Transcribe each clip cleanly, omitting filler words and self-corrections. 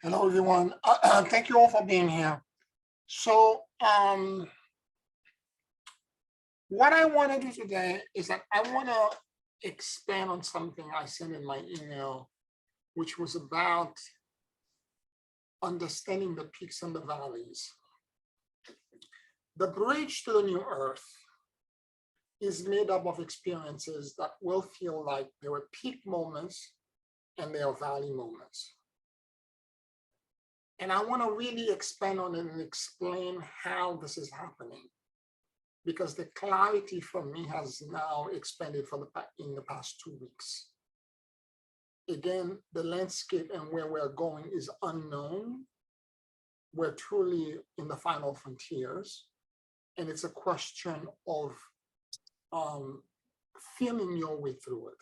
Hello, everyone. Thank you all for being here. So, what I want to do today is that I want to expand on something I sent in my email, which was about understanding the peaks and the valleys. The bridge to the new earth is made up of experiences that will feel like there were peak moments and there are valley moments. And I want to really expand on it and explain how this is happening, because the clarity for me has now expanded in the past 2 weeks. Again, the landscape and where we're going is unknown. We're truly in the final frontiers, and it's a question of feeling your way through it.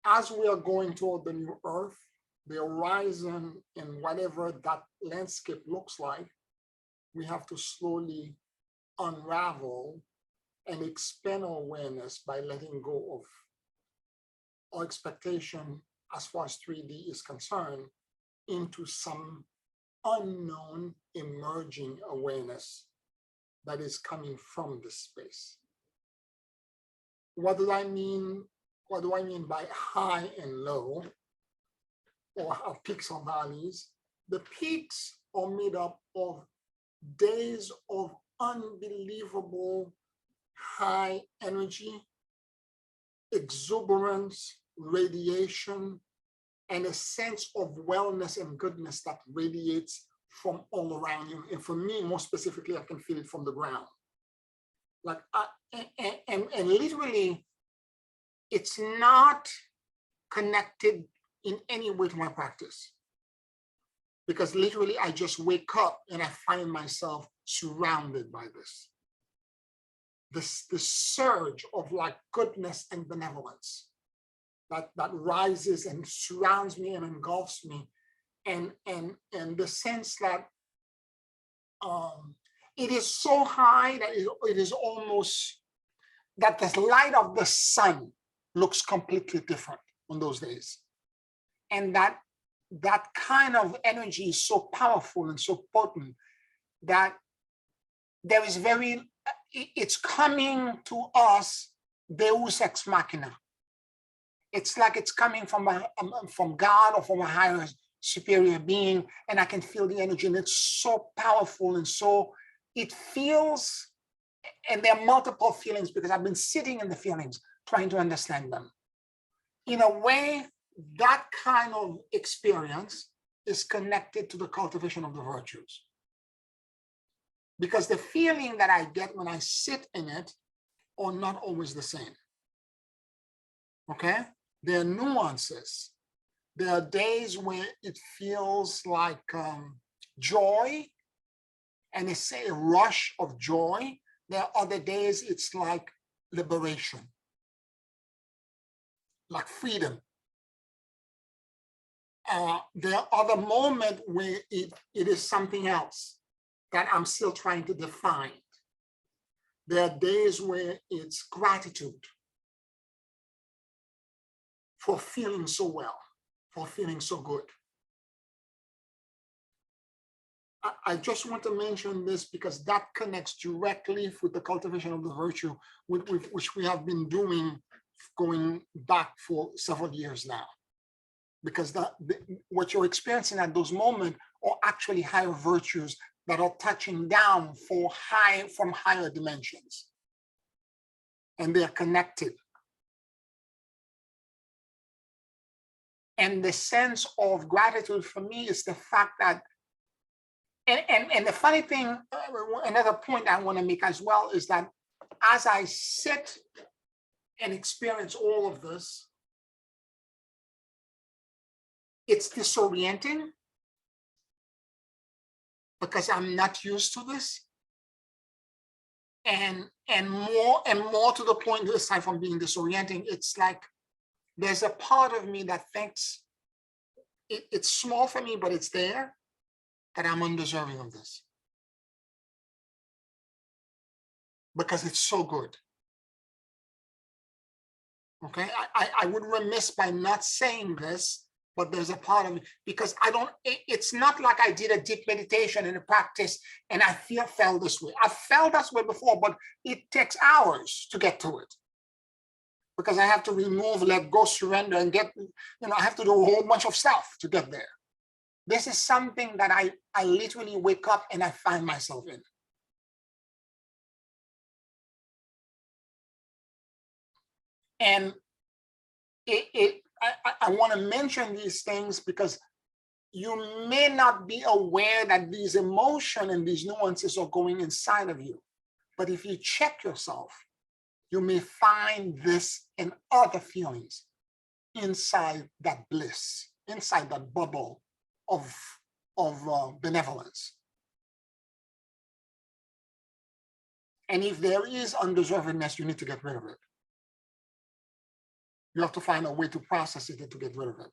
As we are going toward the new earth, the horizon and whatever that landscape looks like, we have to slowly unravel and expand our awareness by letting go of our expectation as far as 3D is concerned into some unknown emerging awareness that is coming from this space. What do I mean? What do I mean by high and low, or peaks or valleys? The peaks are made up of days of unbelievable high energy, exuberance, radiation, and a sense of wellness and goodness that radiates from all around you. And for me, more specifically, I can feel it from the ground. Like, and literally, it's not connected in any way to my practice, because literally I just wake up and I find myself surrounded by this surge of like goodness and benevolence that rises and surrounds me and engulfs me, and the sense that it is so high that it is almost that the light of the sun looks completely different on those days, and that kind of energy is so powerful and so potent that there is it's coming to us, Deus Ex Machina. It's like it's coming from God or from a higher superior being, and I can feel the energy, and it's so powerful, and so it feels, and there are multiple feelings because I've been sitting in the feelings, trying to understand them. In a way, that kind of experience is connected to the cultivation of the virtues, because the feeling that I get when I sit in it are not always the same. Okay? There are nuances. There are days where it feels like joy, and it's a rush of joy. There are other days it's like liberation, like freedom. There are other moments where it is something else that I'm still trying to define. There are days where it's gratitude for feeling so well, for feeling so good. I just want to mention this because that connects directly with the cultivation of the virtue, which we have been doing going back for several years now. Because what you're experiencing at those moments are actually higher virtues that are touching down from higher dimensions. And they're connected. And the sense of gratitude for me is the fact that, and the funny thing, another point I want to make as well is that as I sit and experience all of this, it's disorienting because I'm not used to this. And more to the point, aside from being disorienting, it's like there's a part of me that thinks it's small for me, but it's there, that I'm undeserving of this. Because it's so good. Okay, I would remiss by not saying this, but there's a part of me because it's not like I did a deep meditation and a practice and I felt this way. I felt this way before, but it takes hours to get to it because I have to remove, let go, surrender, and get, I have to do a whole bunch of stuff to get there. This is something that I literally wake up and I find myself in. And I want to mention these things because you may not be aware that these emotions and these nuances are going inside of you. But if you check yourself, you may find this and other feelings inside that bliss, inside that bubble of benevolence. And if there is undeservedness, you need to get rid of it. You have to find a way to process it and to get rid of it,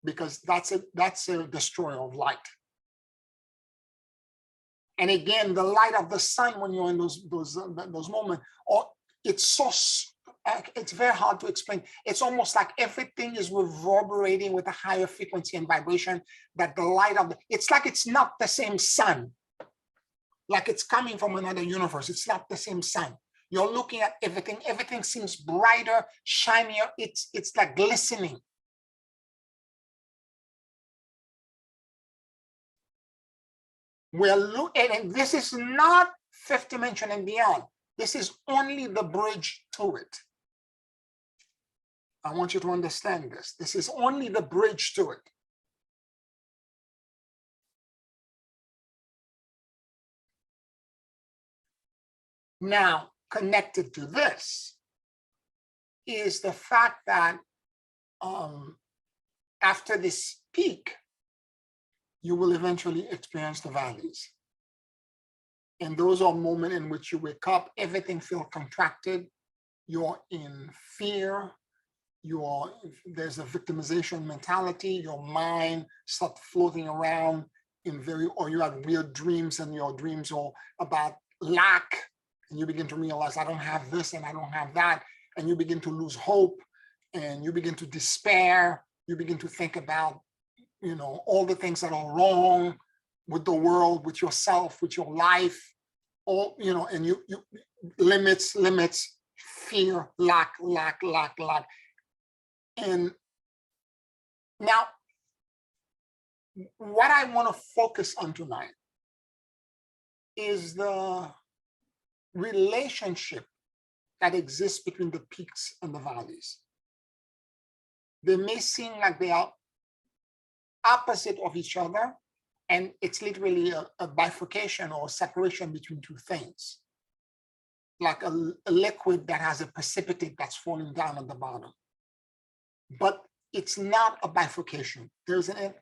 because that's a destroyer of light. And again, the light of the sun, when you're in those moments, it's very hard to explain. It's almost like everything is reverberating with a higher frequency and vibration. That the light of it's like it's not the same sun. Like it's coming from another universe. It's not the same sun. You're looking at everything. Everything seems brighter, shinier. It's like glistening. And this is not fifth dimension and beyond. This is only the bridge to it. I want you to understand this. This is only the bridge to it. Now, connected to this is the fact that after this peak, you will eventually experience the valleys. And those are moments in which you wake up, everything feels contracted, you're in fear, there's a victimization mentality, your mind starts floating around or you have weird dreams, and your dreams are about lack, and you begin to realize, I don't have this and I don't have that, and you begin to lose hope, and you begin to despair, you begin to think about all the things that are wrong with the world, with yourself, with your life, and you limits, fear, lack. And now, what I want to focus on tonight is the relationship that exists between the peaks and the valleys. They may seem like they are opposite of each other, and it's literally a bifurcation or a separation between two things, like a liquid that has a precipitate that's falling down at the bottom. But it's not a bifurcation. There's a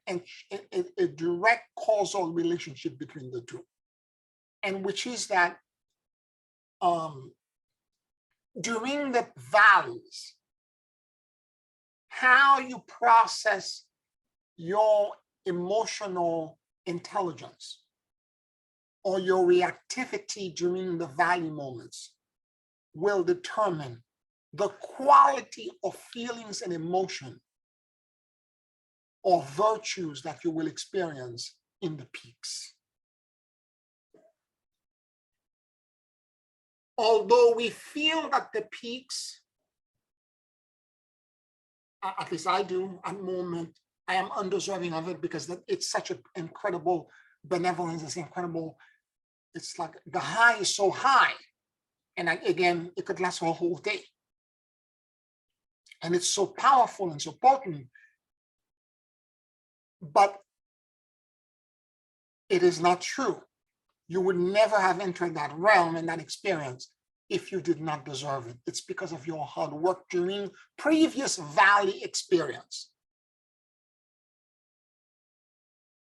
direct causal relationship between the two, and which is that during the valleys, how you process your emotional intelligence or your reactivity during the valley moments will determine the quality of feelings and emotion or virtues that you will experience in the peaks. Although we feel that the peaks, at least I do at the moment, I am undeserving of it because it's such an incredible benevolence, it's incredible. It's like the high is so high. And again, it could last for a whole day. And it's so powerful and so potent. But it is not true. You would never have entered that realm and that experience if you did not deserve it. It's because of your hard work during previous valley experience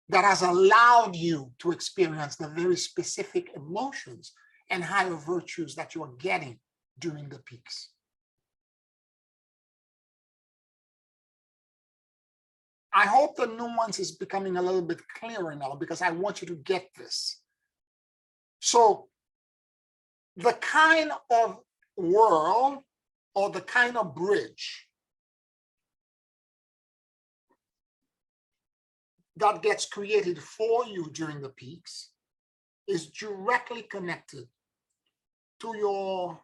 that has allowed you to experience the very specific emotions and higher virtues that you are getting during the peaks. I hope the nuance is becoming a little bit clearer now, because I want you to get this. So the kind of world or the kind of bridge that gets created for you during the peaks is directly connected to your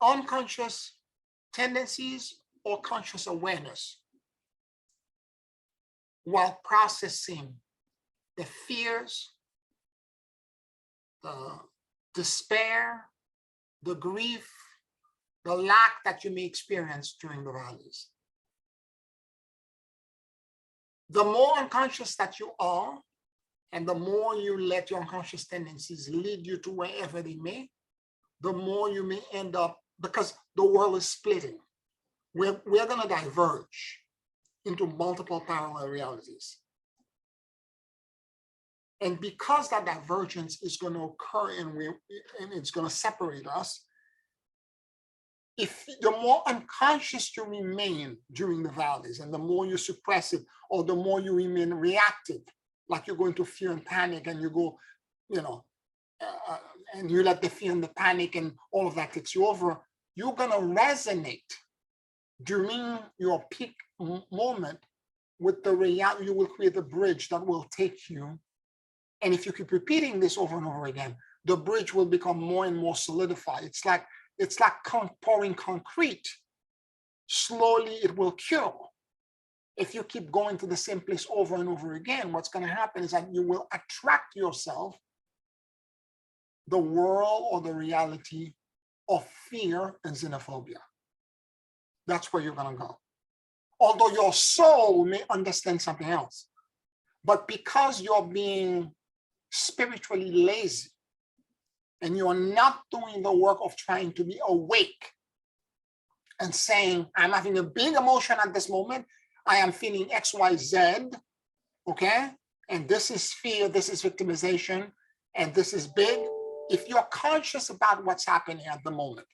unconscious tendencies or conscious awareness while processing the fears, the despair, the grief, the lack that you may experience during the valleys. The more unconscious that you are, and the more you let your unconscious tendencies lead you to wherever they may, the more you may end up, because the world is splitting. We're going to diverge into multiple parallel realities. And because that divergence is going to occur and it's going to separate us, if the more unconscious you remain during the valleys and the more you suppress it, or the more you remain reactive, like you're going to fear and panic and you go, and you let the fear and the panic and all of that takes you over, you're going to resonate during your peak moment with the reality. You will create a bridge that will take you. And if you keep repeating this over and over again, the bridge will become more and more solidified. It's like pouring concrete. Slowly it will cure. If you keep going to the same place over and over again, what's going to happen is that you will attract yourself the world or the reality of fear and xenophobia. That's where you're going to go. Although your soul may understand something else, but because you're being spiritually lazy and you're not doing the work of trying to be awake and saying, I'm having a big emotion at this moment, I am feeling X, Y, Z, okay? And this is fear, this is victimization, and this is big. If you're conscious about what's happening at the moment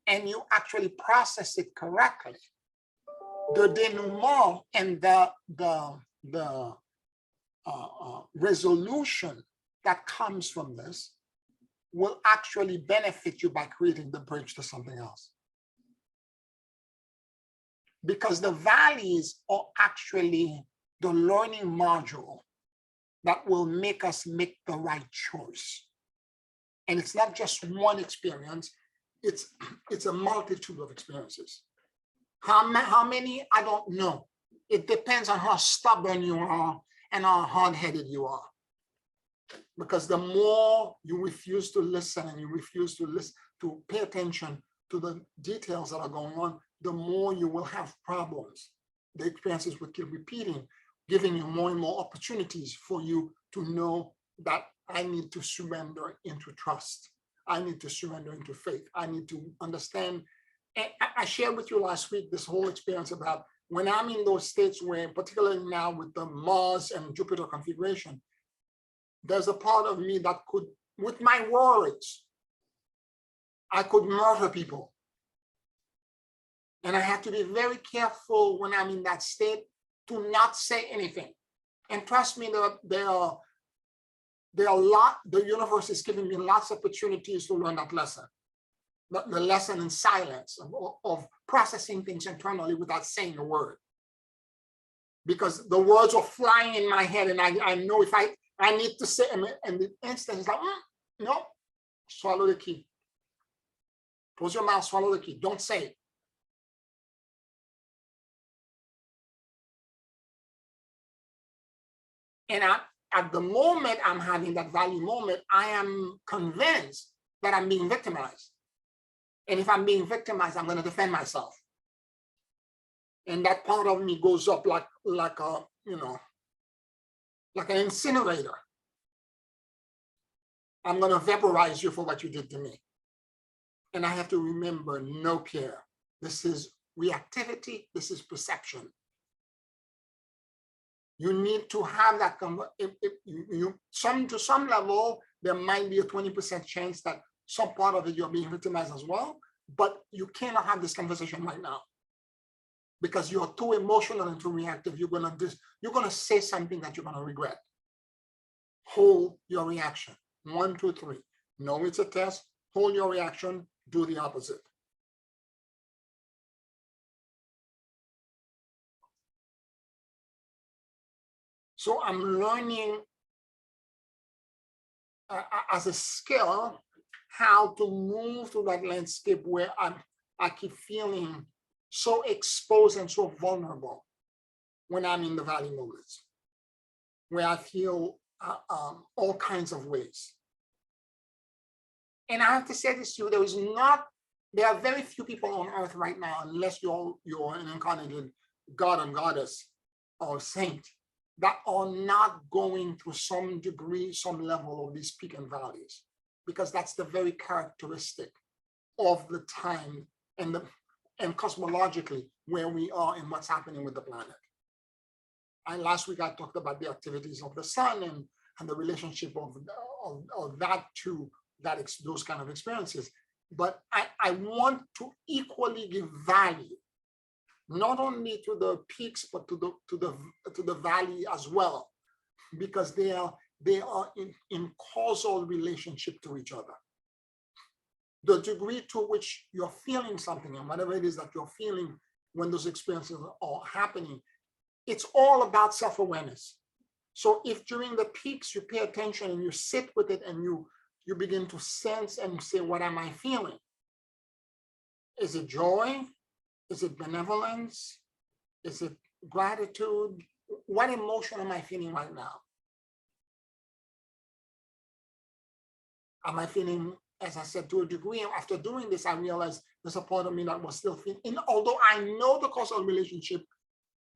and you actually process it correctly, the denouement and the resolution that comes from this will actually benefit you by creating the bridge to something else. Because the valleys are actually the learning module that will make us make the right choice. And it's not just one experience, it's a multitude of experiences. How many, I don't know. It depends on how stubborn you are and how hard-headed you are. Because the more you refuse to listen and you refuse to pay attention to the details that are going on, the more you will have problems. The experiences will keep repeating, giving you more and more opportunities for you to know that I need to surrender into trust. I need to surrender into faith. I need to understand. And I shared with you last week this whole experience about when I'm in those states where, particularly now with the Mars and Jupiter configuration, there's a part of me that could, with my words, I could murder people. And I have to be very careful when I'm in that state to not say anything. And trust me, there are the universe is giving me lots of opportunities to learn that lesson. The lesson in silence, of processing things internally without saying a word. Because the words are flying in my head and I know if I need to say, and the instant is like, no, swallow the key. Close your mouth, swallow the key, don't say it. And at the moment I'm having that value moment, I am convinced that I'm being victimized. And if I'm being victimized, I'm going to defend myself. And that part of me goes up like a, like an incinerator. I'm going to vaporize you for what you did to me. And I have to remember, no care. This is reactivity. This is perception. You need to have that. To some level, there might be a 20% chance that some part of it you're being victimized as well, but you cannot have this conversation right now because you're too emotional and too reactive. You're gonna say something that you're gonna regret. Hold your reaction. 1, 2, 3. No, it's a test. Hold your reaction. Do the opposite. So I'm learning as a skill how to move through that landscape where I keep feeling so exposed and so vulnerable when I'm in the valley moments, where I feel all kinds of ways. And I have to say this to you, there are very few people on earth right now, unless you're an incarnated God and goddess or saint, that are not going through some degree, some level of these peaks and valleys, because that's the very characteristic of the time and cosmologically where we are and what's happening with the planet. And last week I talked about the activities of the sun and the relationship of that to those kind of experiences. But I want to equally give value, not only to the peaks, but to the valley as well, because they are in causal relationship to each other. The degree to which you're feeling something, and whatever it is that you're feeling when those experiences are happening, it's all about self-awareness. So if during the peaks you pay attention and you sit with it and you begin to sense and say, what am I feeling? Is it joy? Is it benevolence? Is it gratitude? What emotion am I feeling right now? Am I feeling, as I said, to a degree, after doing this, I realized there's a part of me that was still feeling, and although I know the causal relationship,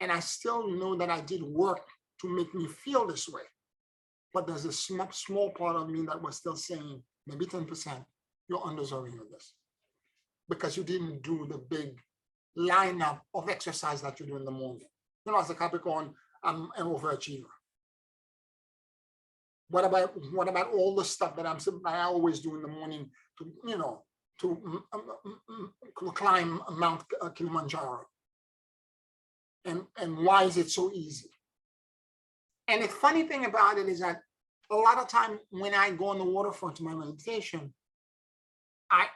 and I still know that I did work to make me feel this way, but there's a small part of me that was still saying, maybe 10%, you're undeserving of this, because you didn't do the big lineup of exercise that you do in the morning. You know, as a Capricorn, I'm an overachiever. What about all the stuff that I always do in the morning to climb Mount Kilimanjaro? And why is it so easy? And the funny thing about it is that a lot of time when I go on the waterfront to my meditation,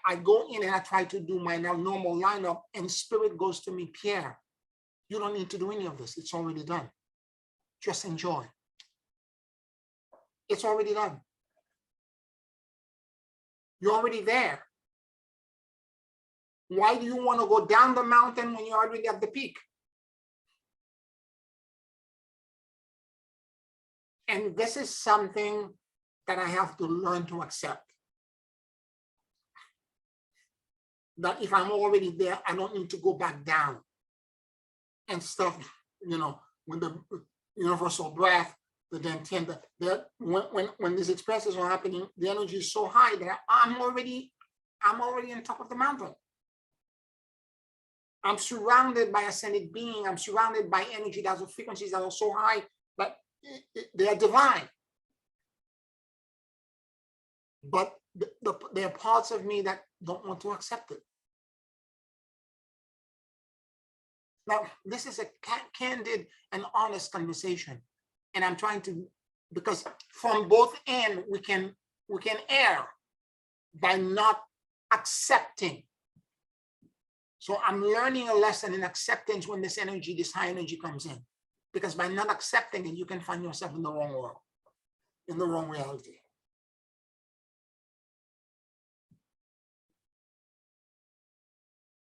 I go in and I try to do my normal lineup, and spirit goes to me, Pierre, you don't need to do any of this. It's already done. Just enjoy. It's already done. You're already there. Why do you want to go down the mountain when you're already at the peak? And this is something that I have to learn to accept. That if I'm already there, I don't need to go back down and stuff, when the universal breath, the dantian, when these experiences are happening, the energy is so high that I'm already on top of the mountain. I'm surrounded by ascended being. I'm surrounded by energy that has frequencies that are so high, but they are divine. But there are parts of me that don't want to accept it. Now, this is a candid and honest conversation. And I'm trying to, because from both ends, we can err by not accepting. So I'm learning a lesson in acceptance when this high energy comes in. Because by not accepting it, you can find yourself in the wrong world, in the wrong reality.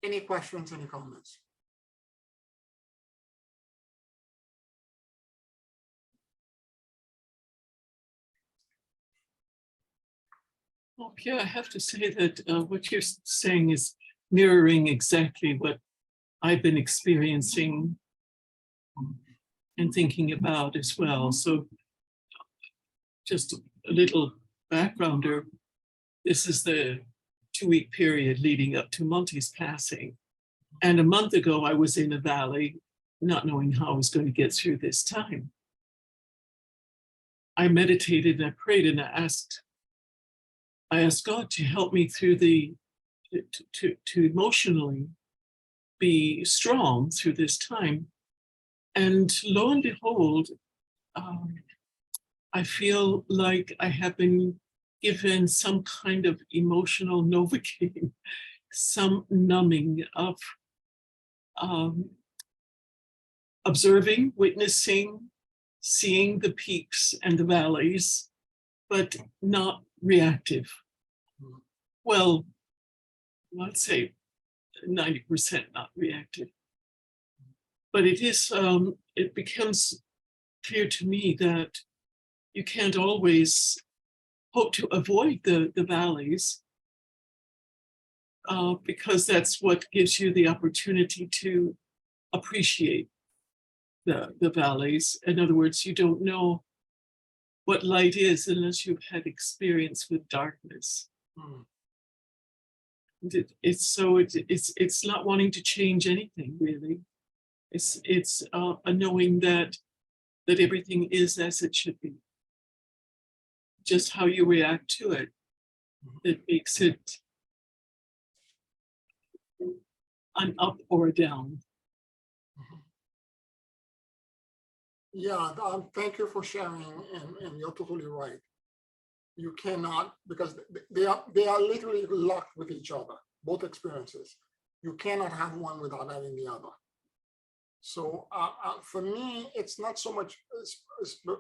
Any questions, any comments? Well, Pierre, I have to say that what you're saying is mirroring exactly what I've been experiencing and thinking about as well. So just a little backgrounder, this is the 2-week period leading up to Monty's passing. And a month ago, I was in a valley, not knowing how I was going to get through this time. I meditated and I prayed and I asked God to help me through to emotionally be strong through this time. And lo and behold, I feel like I have been given some kind of emotional Novocaine, some numbing of observing, witnessing seeing the peaks and the valleys, but not reactive. Well, let's say 90% not reactive. But it is, it becomes clear to me that you can't always hope to avoid the valleys, because that's what gives you the opportunity to appreciate the valleys. In other words, you don't know what light is unless you've had experience with darkness. It's not wanting to change anything, really. It's a knowing that everything is as it should be. Just how you react to it that makes it an up or a down. Yeah, thank you for sharing, and you're totally right. You cannot, because they are literally locked with each other, both experiences. You cannot have one without having the other. So for me, it's not so much,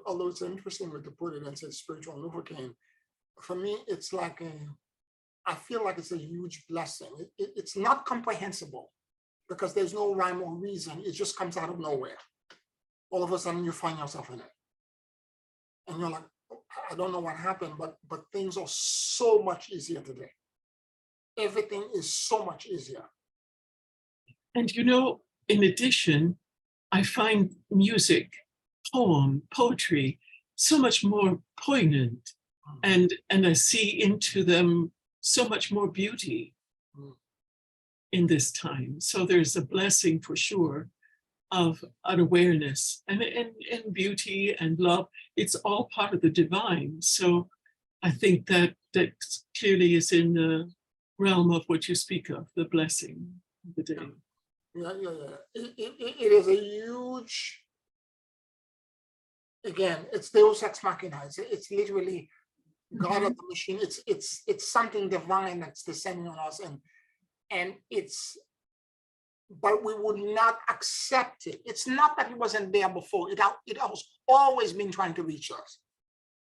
although it's an interesting way to put it and say spiritual lubricant, for me, it's like I feel like it's a huge blessing. It's not comprehensible because there's no rhyme or reason. It just comes out of nowhere. All of a sudden you find yourself in it. And you're like, I don't know what happened, but things are so much easier today. Everything is so much easier. And you know, in addition, I find music, poetry, so much more poignant, and I see into them so much more beauty in this time. So there's a blessing for sure of an awareness and beauty and love. It's all part of the divine. So I think that clearly is in the realm of what you speak of, the blessing of the day. Yeah. It is a huge, again, it's Deus Ex Machina. It's literally God of the machine. It's something divine that's descending on us, and it's, but we would not accept it. It's not that it wasn't there before. It has always been trying to reach us.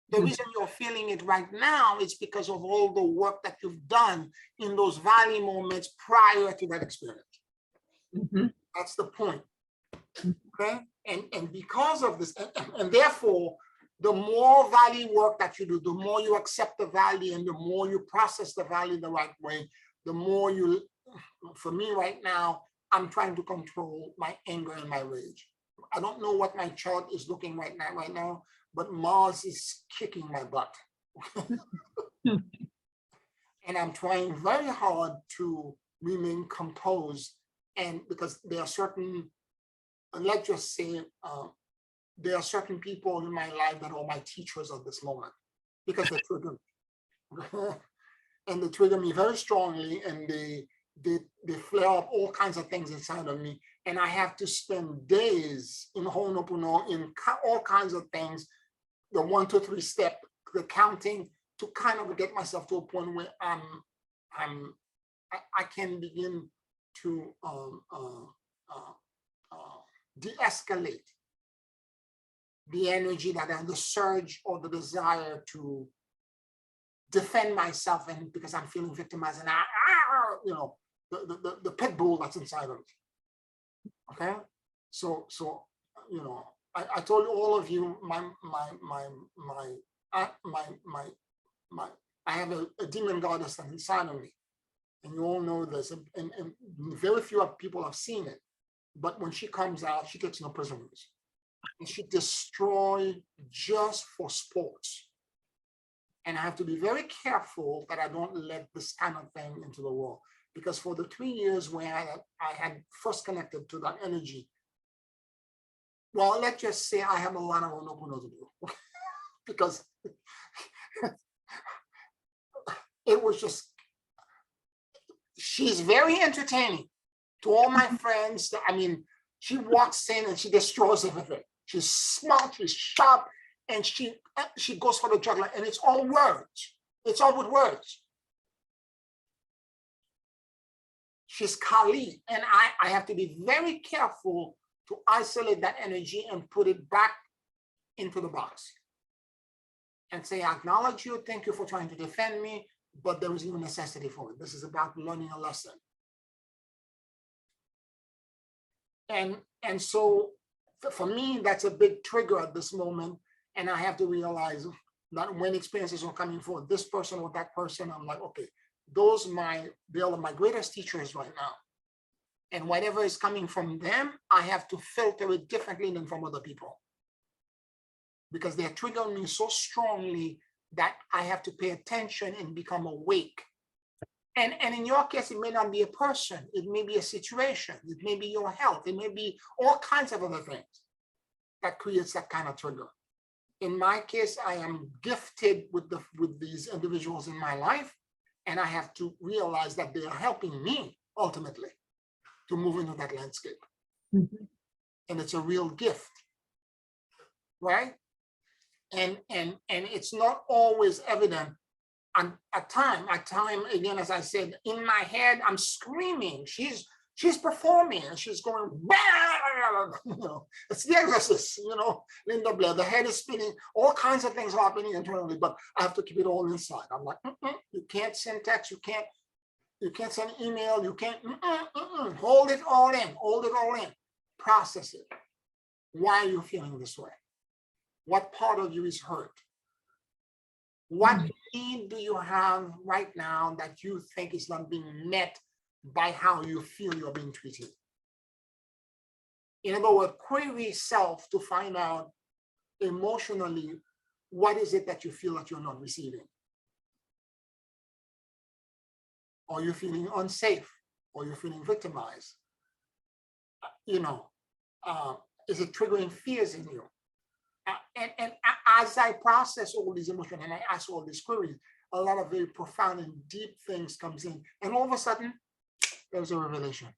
The reason you're feeling it right now is because of all the work that you've done in those valley moments prior to that experience. That's the point. Okay, and because of this, and therefore, the more valley work that you do, the more you accept the valley, and the more you process the valley the right way, the more you. For me right now, I'm trying to control my anger and my rage. I don't know what my chart is looking right now, but Mars is kicking my butt. And I'm trying very hard to remain composed. And because there are certain, let's just say, there are certain people in my life that are my teachers at this moment because they trigger me. And they trigger me very strongly, and they flare up all kinds of things inside of me. And I have to spend days in Ho'oponopono, in all kinds of things, the 1, 2, 3 step, the counting, to kind of get myself to a point where I can begin to de-escalate the energy that the surge or the desire to defend myself, and because I'm feeling victimized, and the pit bull that's inside of me. Okay, so I told all of you I have a demon goddess inside of me, and you all know this, and very few people have seen it. But when she comes out, she takes no prisoners, and she destroys just for sports. And I have to be very careful that I don't let this kind of thing into the world, because for the 3 years where I had first connected to that energy, well, let's just say I have a lot of Ho'oponopono to do, because it was just, she's very entertaining to all my friends. I mean, she walks in and she destroys everything. She's smart, she's sharp, and she goes for the juggler, and it's all words. It's all with words. She's Kali, and I have to be very careful to isolate that energy and put it back into the box and say, I acknowledge you, thank you for trying to defend me, but there is no necessity for it. This is about learning a lesson. And so for me, that's a big trigger at this moment. And I have to realize that when experiences are coming for this person or that person, I'm like, okay, they are my greatest teachers right now. And whatever is coming from them, I have to filter it differently than from other people, because they're triggering me so strongly that I have to pay attention and become awake. And in your case, it may not be a person, it may be a situation, it may be your health, it may be all kinds of other things that creates that kind of trigger. In my case, I am gifted with these individuals in my life, and I have to realize that they are helping me ultimately to move into that landscape. Mhm. And it's a real gift, right? And it's not always evident. And at time, again, as I said, in my head, I'm screaming. She's performing and she's going, you know, it's the exorcist, you know, Linda Blair. The head is spinning, all kinds of things happening internally, but I have to keep it all inside. I'm like, you can't send text, you can't send email, you can't, hold it all in, process it. Why are you feeling this way? What part of you is hurt? What need do you have right now that you think is not being met by how you feel you're being treated? In other words, query self to find out emotionally, what is it that you feel that you're not receiving? Are you feeling unsafe? Are you feeling victimized? You know, is it triggering fears in you? And as I process all these emotions and I ask all these queries, a lot of very profound and deep things comes in. And all of a sudden, there's a revelation.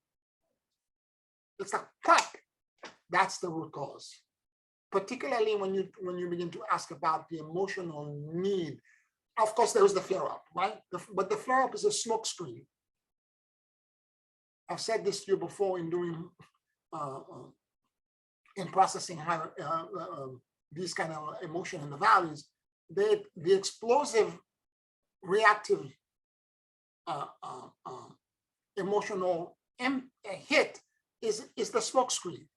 It's like, clap. That's the root cause. Particularly when you begin to ask about the emotional need. Of course, there was the flare-up, right? But the flare-up is a smoke screen. I've said this to you before in doing, in processing these kind of emotion and the values. The explosive, reactive, emotional hit is the smoke screen.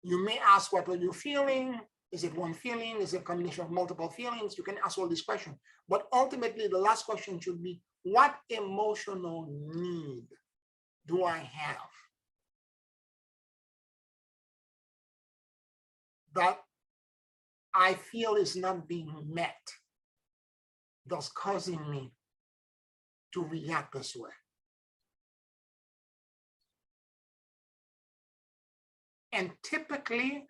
You may ask, what are you feeling? Is it one feeling? Is it a combination of multiple feelings? You can ask all these questions. But ultimately, the last question should be, what emotional need do I have that I feel is not being met, thus causing me to react this way? And typically,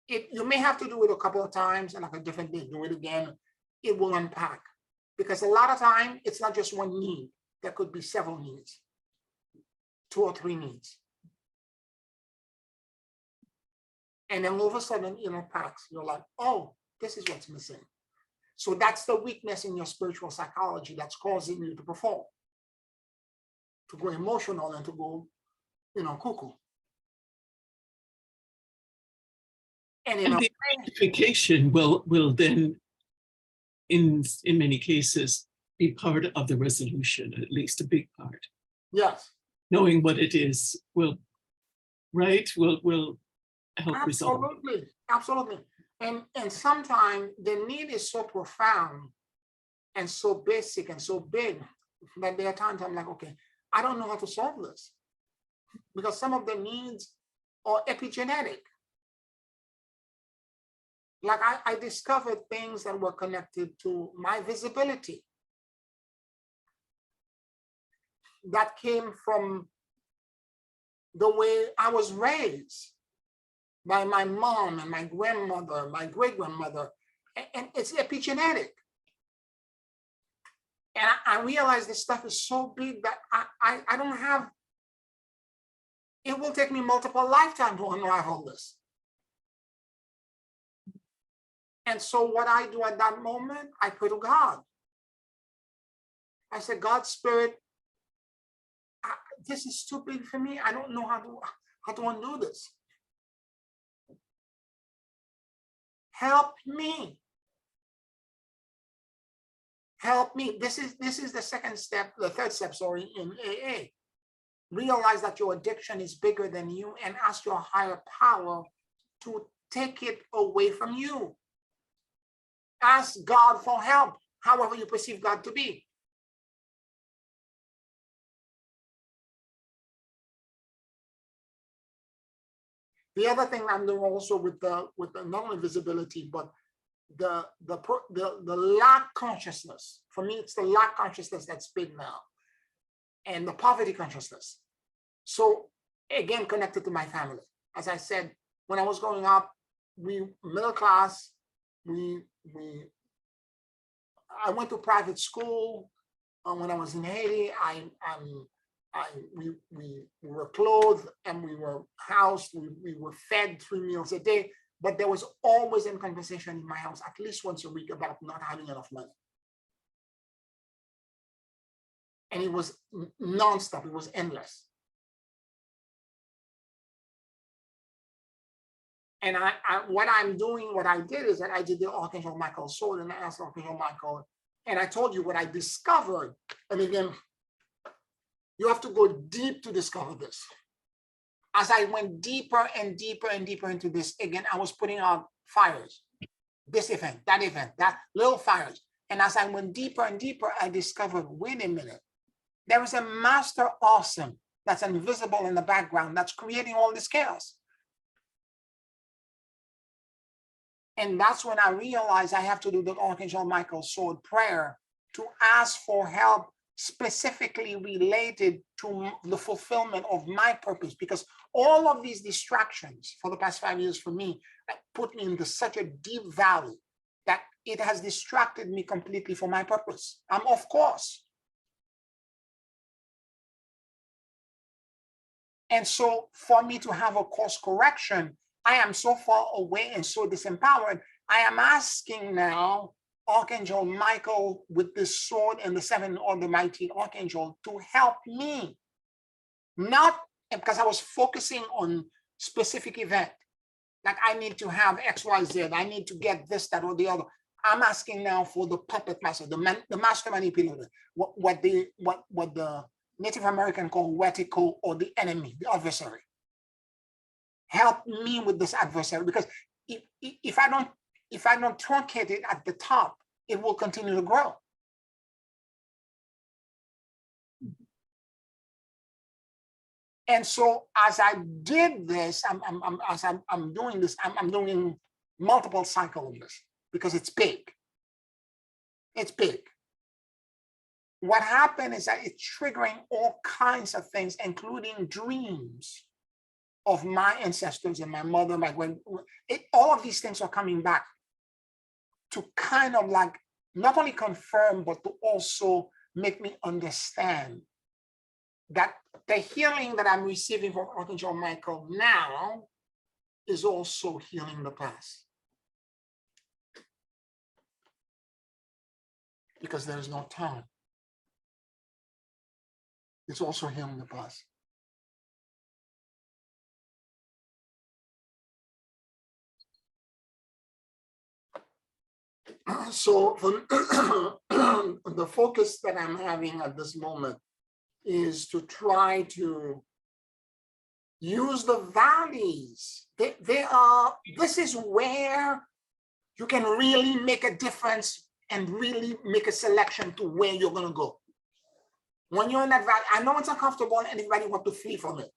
you may have to do it a couple of times and like a different day, do it again, it will unpack. Because a lot of time, it's not just one need. There could be several needs, 2 or 3 needs. And then all of a sudden, it unpacks. You're like, oh, this is what's missing. So that's the weakness in your spiritual psychology that's causing you to perform, to go emotional and to go, cuckoo. And the identification will then, in many cases, be part of the resolution, at least a big part. yes, Knowing what it is will help resolve. Absolutely. And sometimes the need is so profound and so basic and so big that there are times I'm like, okay, I don't know how to solve this, because some of the needs are epigenetic. Like I discovered things that were connected to my visibility that came from the way I was raised by my mom and my grandmother, my great-grandmother, and it's epigenetic. And I realized this stuff is so big that I don't have, it will take me multiple lifetimes to unravel this. And so what I do at that moment, I pray to God. I said, God, Spirit, this is too big for me. I don't know how to undo this. help me. Help me. This is the second step, the third step, sorry, in AA. Realize that your addiction is bigger than you and ask your higher power to take it away from you. Ask God for help, however you perceive God to be. The other thing I'm doing also with the not only visibility, but the lack consciousness. For me, it's the lack consciousness that's big now, and the poverty consciousness. So again, connected to my family. As I said, when I was growing up, we middle class. I went to private school. When I was in Haiti, we were clothed and we were housed. We were fed 3 meals a day. But there was always a conversation in my house, at least once a week, about not having enough money. And it was nonstop. It was endless. And what I did is that I did the Archangel Michael sword, and I asked Archangel Michael, and I told you what I discovered. And again, you have to go deep to discover this. As I went deeper and deeper and deeper into this, again, I was putting out fires. This event, that little fires. And as I went deeper and deeper, I discovered, wait a minute, there is a master awesome that's invisible in the background that's creating all this chaos. And that's when I realized I have to do the Archangel Michael sword prayer to ask for help specifically related to the fulfillment of my purpose, because all of these distractions for the past 5 years for me put me into such a deep valley that it has distracted me completely from my purpose. I'm off course. And so for me to have a course correction, I am so far away and so disempowered. I am asking now Archangel Michael with this sword and the 7 of the mighty Archangel to help me. Not because I was focusing on specific event, like I need to have X, Y, Z, I need to get this, that, or the other. I'm asking now for the puppet master, the master manipulator, what the Native American call wetico, or the enemy, the adversary. Help me with this adversary, because if I don't truncate it at the top, it will continue to grow. And so as I did this, I'm doing this, I'm doing multiple cycles of this because it's big. It's big. What happened is that it's triggering all kinds of things, including dreams of my ancestors and my mother, all of these things are coming back to kind of like not only confirm, but to also make me understand that the healing that I'm receiving from Archangel Michael now is also healing the past. Because there is no time. It's also healing the past. So the focus that I'm having at this moment is to try to use the valleys. This is where you can really make a difference and really make a selection to where you're going to go. When you're in that valley, I know it's uncomfortable and everybody wants to flee from it.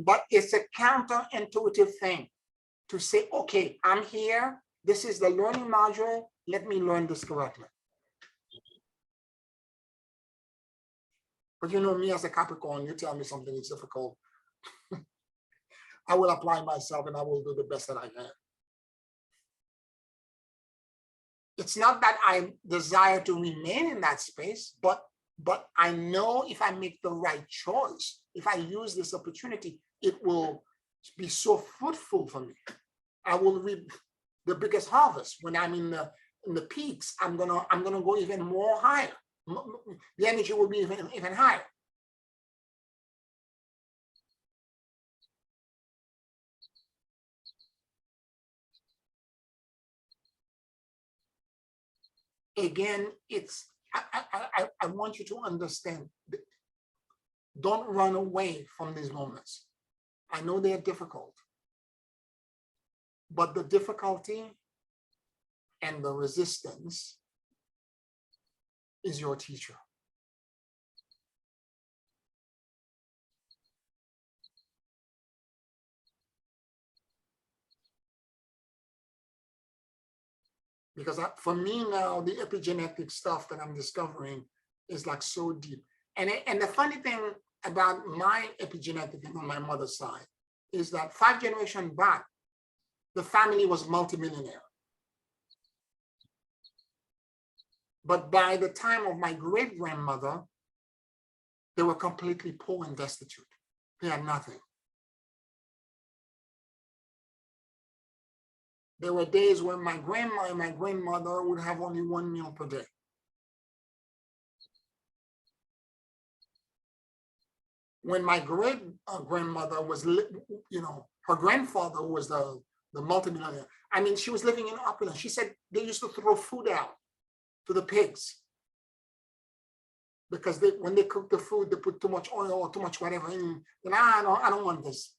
But it's a counterintuitive thing to say, okay, I'm here. This is the learning module. Let me learn this correctly. But you know me as a Capricorn, you tell me something is difficult, I will apply myself and I will do the best that I can. It's not that I desire to remain in that space, but I know if I make the right choice, if I use this opportunity, it will be so fruitful for me. I will reap the biggest harvest. When I'm in the peaks, I'm gonna go even more higher. The energy will be even higher. again, I want you to understand, don't run away from these moments. I know they're difficult, but the difficulty and the resistance is your teacher. Because for me now, the epigenetic stuff that I'm discovering is like so deep. And the funny thing about my epigenetic on my mother's side is that 5 generations back, the family was multimillionaire. But by the time of my great-grandmother, they were completely poor and destitute. They had nothing. There were days when my grandma and my grandmother would have only 1 meal per day. When my great-grandmother was, her grandfather was the multimillionaire. I mean, she was living in opulence. She said they used to throw food out to the pigs because when they cook the food, they put too much oil or too much whatever in. And I don't want this.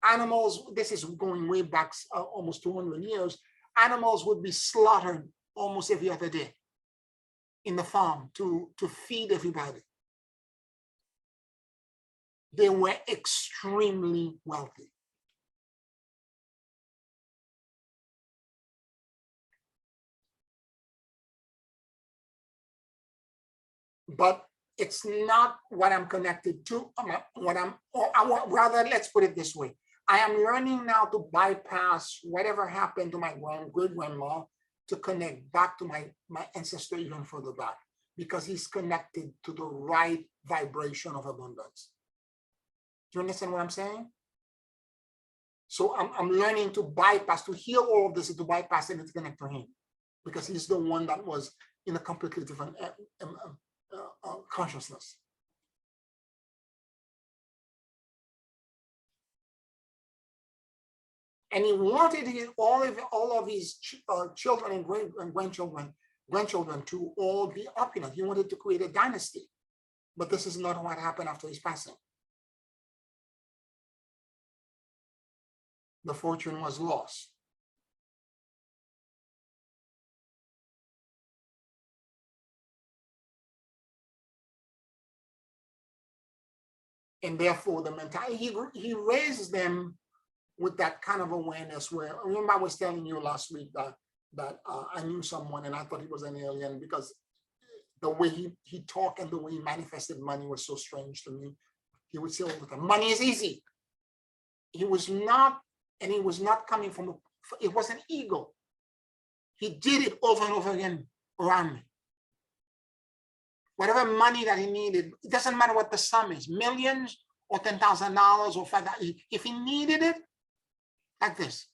Animals, this is going way back almost 200 years, animals would be slaughtered almost every other day in the farm to feed everybody. They were extremely wealthy. But it's not what I'm connected to. Rather, let's put it this way. I am learning now to bypass whatever happened to my great-grandma to connect back to my ancestor even further back, because he's connected to the right vibration of abundance. Do you understand what I'm saying? So I'm learning to bypass, to heal all of this and to bypass it and to connect to him, because he's the one that was in a completely different consciousness. And he wanted all of his children and grandchildren to all be opulent. He wanted to create a dynasty. But this is not what happened after his passing. The fortune was lost. And therefore, the mentality, he raised them with that kind of awareness where, remember I was telling you last week that I knew someone and I thought he was an alien because the way he talked and the way he manifested money was so strange to me. He would say all the time, money is easy. He was not coming from, it was an ego. He did it over and over again around me. Whatever money that he needed, it doesn't matter what the sum is, millions or $10,000 or $5,000. If he needed it, like this,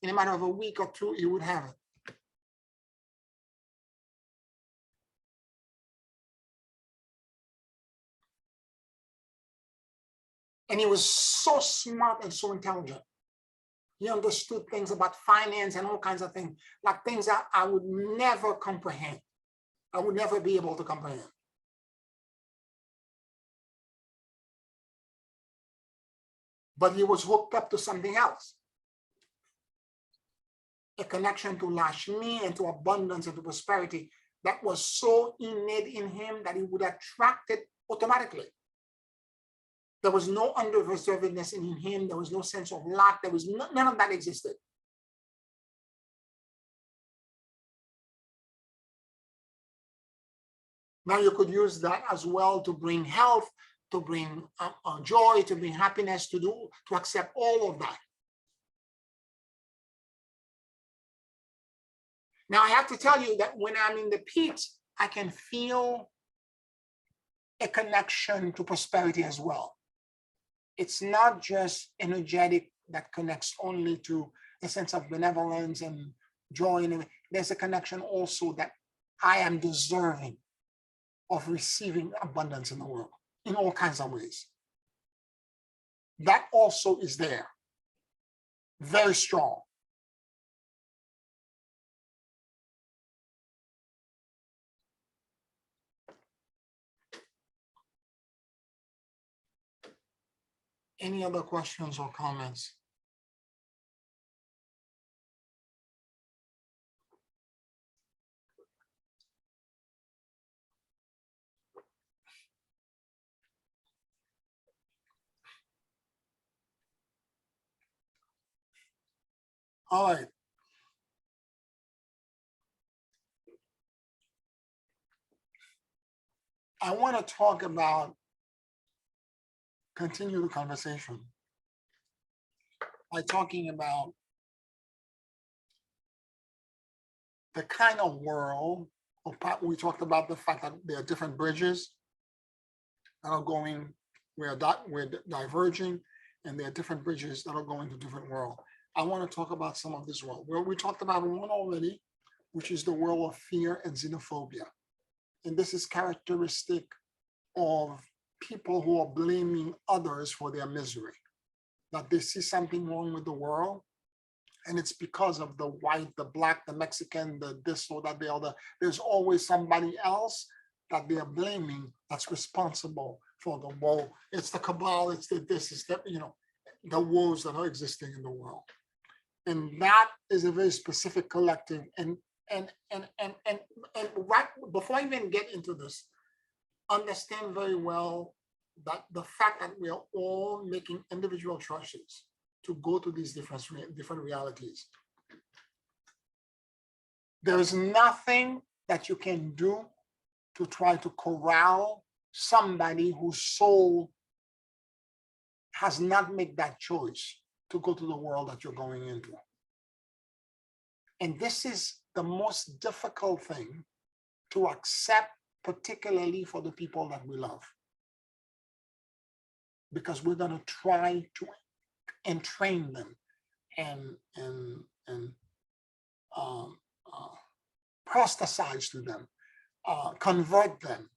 in a matter of a week or two, he would have it. And he was so smart and so intelligent. He understood things about finance and all kinds of things, like things that I would never comprehend. I would never be able to comprehend. But he was hooked up to something else. A connection to Lashmi and to abundance and to prosperity that was so innate in him that he would attract it automatically. There was no under-reservedness in him. There was no sense of lack. There was none of that existed. Now you could use that as well to bring health, to bring joy, to bring happiness, to accept all of that. Now I have to tell you that when I'm in the peaks, I can feel a connection to prosperity as well. It's not just energetic that connects only to a sense of benevolence and joy. And there's a connection also that I am deserving of receiving abundance in the world in all kinds of ways. That also is there, very strong. Any other questions or comments? All right. I want to talk about, continue the conversation by talking about the kind of world, we talked about the fact that there are different bridges that are going, we're diverging, and there are different bridges that are going to different world. I want to talk about some of this world. Well, we talked about one already, which is the world of fear and xenophobia. And this is characteristic of people who are blaming others for their misery, that they see something wrong with the world, and it's because of the white, the black, the Mexican, the this or that, the other. There's always somebody else that they are blaming that's responsible for the woe. It's the cabal, it's the this, it's the, the woes that are existing in the world. And that is a very specific collective. And right before I even get into this, understand very well that the fact that we are all making individual choices to go to these different realities. There is nothing that you can do to try to corral somebody whose soul has not made that choice to go to the world that you're going into. And this is the most difficult thing to accept, particularly for the people that we love. Because we're going to try to entrain them and prosticize to them, convert them.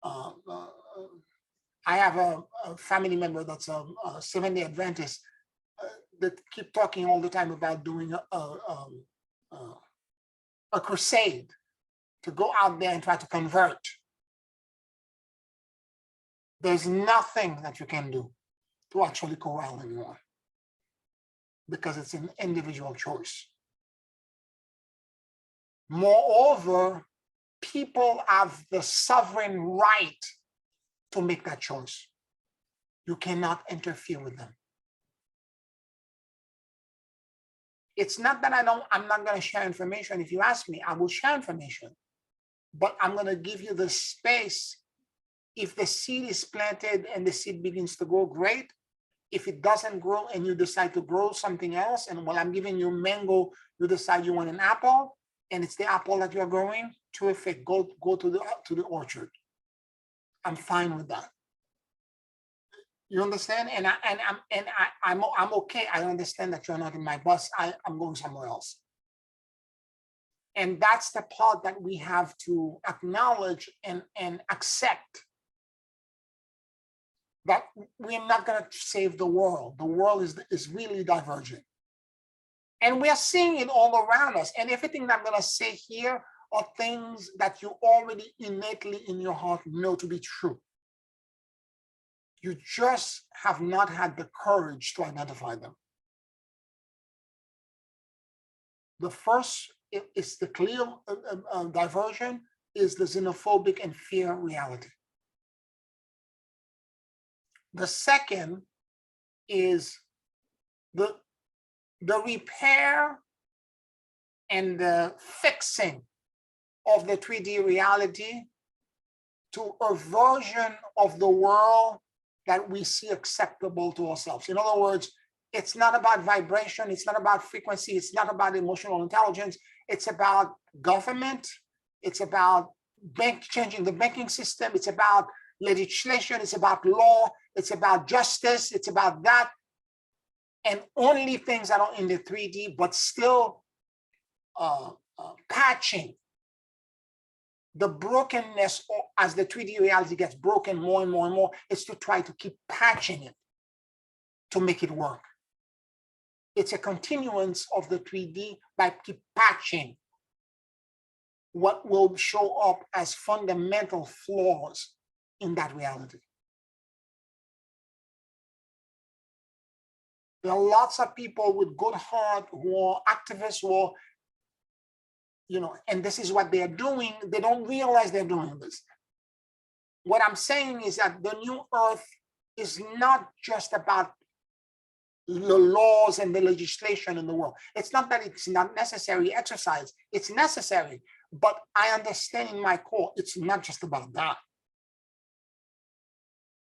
I have a family member that's a Seventh-day Adventist that keep talking all the time about doing a crusade to go out there and try to convert. There's nothing that you can do to actually corral anyone, because it's an individual choice. Moreover, people have the sovereign right to make that choice. You cannot interfere with them. It's not that I'm not going to share information. If you ask me, I will share information, but I'm going to give you the space. If the seed is planted and the seed begins to grow, great. If it doesn't grow and you decide to grow something else, and while I'm giving you mango, you decide you want an apple, and it's the apple that you're growing, terrific. Go to the orchard. I'm fine with that. You understand? And I'm okay. I understand that you're not in my bus. I'm going somewhere else. And that's the part that we have to acknowledge and accept. That we're not going to save the world. The world is really diverging. And we are seeing it all around us. And everything that I'm going to say here are things that you already innately in your heart know to be true. You just have not had the courage to identify them. The first is the clear diversion is the xenophobic and fear reality. The second is the repair and the fixing of the 3D reality to a version of the world that we see acceptable to ourselves. In other words, it's not about vibration, it's not about frequency, it's not about emotional intelligence, it's about government, it's about changing the banking system, it's about legislation, it's about law, it's about justice, it's about that, and only things that are in the 3D, but still patching the brokenness as the 3D reality gets broken more and more and more, is to try to keep patching it to make it work. It's a continuance of the 3D by keep patching what will show up as fundamental flaws in that reality. There are lots of people with good heart who are activists who are, and this is what they're doing. They don't realize they're doing this. What I'm saying is that the new earth is not just about the laws and the legislation in the world. It's not that it's not necessary exercise. It's necessary, but I understand in my core, it's not just about that.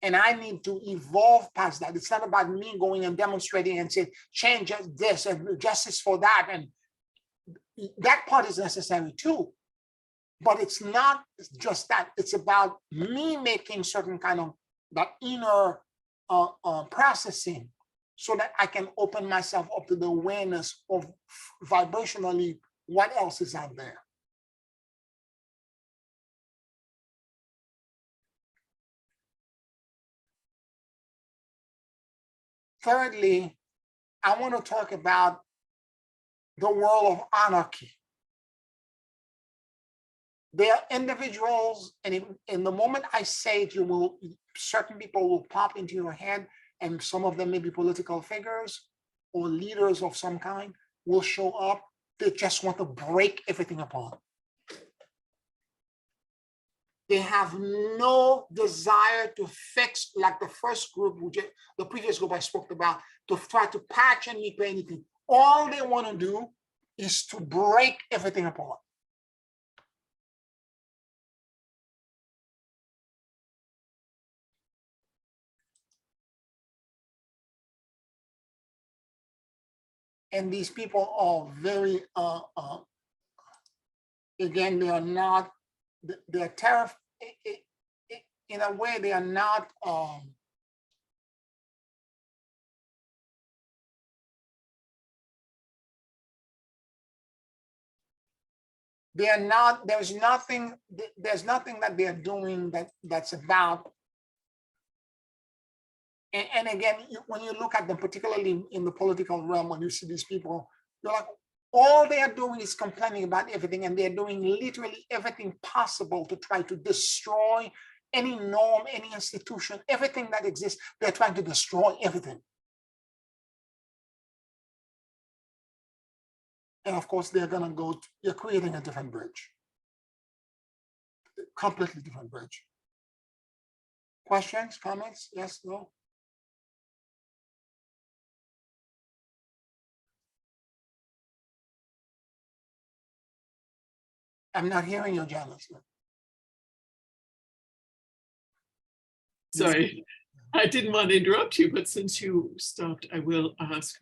And I need to evolve past that. It's not about me going and demonstrating and saying, change this and justice for that. And that part is necessary too. But it's not just that. It's about me making certain kind of that inner processing so that I can open myself up to the awareness of vibrationally what else is out there. Thirdly, I want to talk about the world of anarchy. There are individuals, and in the moment I say it, certain people will pop into your head, and some of them may be political figures or leaders of some kind will show up. They just want to break everything apart. They have no desire to fix, like the first group, the previous group I spoke about, to try to patch and repair anything. All they want to do is to break everything apart. And these people are very, again, they are not, they're terrified. In a way, they are not, there's nothing that they're doing that's about. And again, when you look at them, particularly in the political realm, when you see these people, you're like, all they are doing is complaining about everything, and they're doing literally everything possible to try to destroy any norm, any institution, everything that exists. They're trying to destroy everything. And of course, they're going to go, you're creating a different bridge, a completely different bridge. Questions, comments? Yes, no? I'm not hearing you, Janice. Sorry, I didn't want to interrupt you, but since you stopped, I will ask.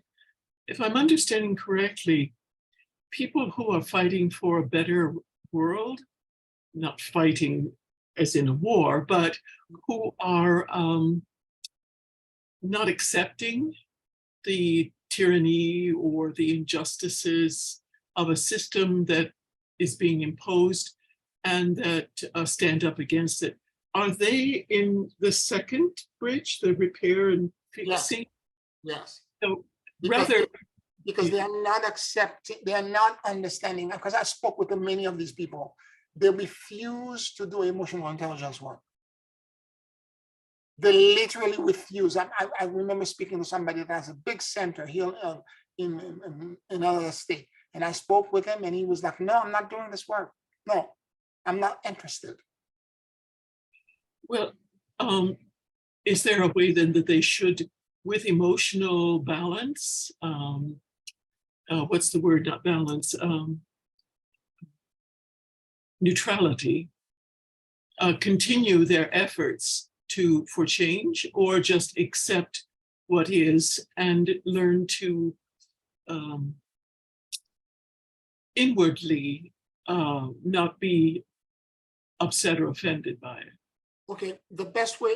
If I'm understanding correctly, people who are fighting for a better world, not fighting as in a war, but who are not accepting the tyranny or the injustices of a system that is being imposed and that stand up against it. Are they in the second bridge, the repair and fixing? Yes. So rather, because they are not accepting, they are not understanding, because I spoke with many of these people, they refuse to do emotional intelligence work. They literally refuse. I remember speaking to somebody that has a big center here in another state, and I spoke with him, and he was like, no, I'm not doing this work. No, I'm not interested. well, is there a way then that they should, with emotional balance, what's the word, not balance, neutrality, continue their efforts for change, or just accept what is and learn to inwardly not be upset or offended by it? Okay, the best way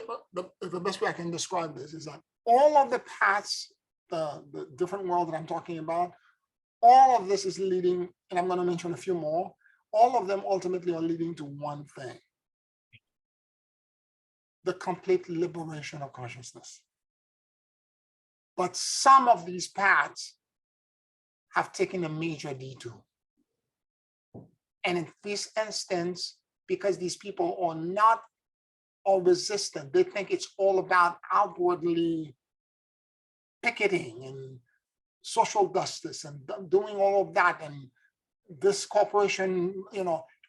I can describe this is that all of the paths, the different world that I'm talking about, all of this is leading, and I'm going to mention a few more, all of them ultimately are leading to one thing: the complete liberation of consciousness. But some of these paths have taken a major detour. And in this instance, because these people are not or resistant, they think it's all about outwardly picketing and social justice and doing all of that. And this corporation,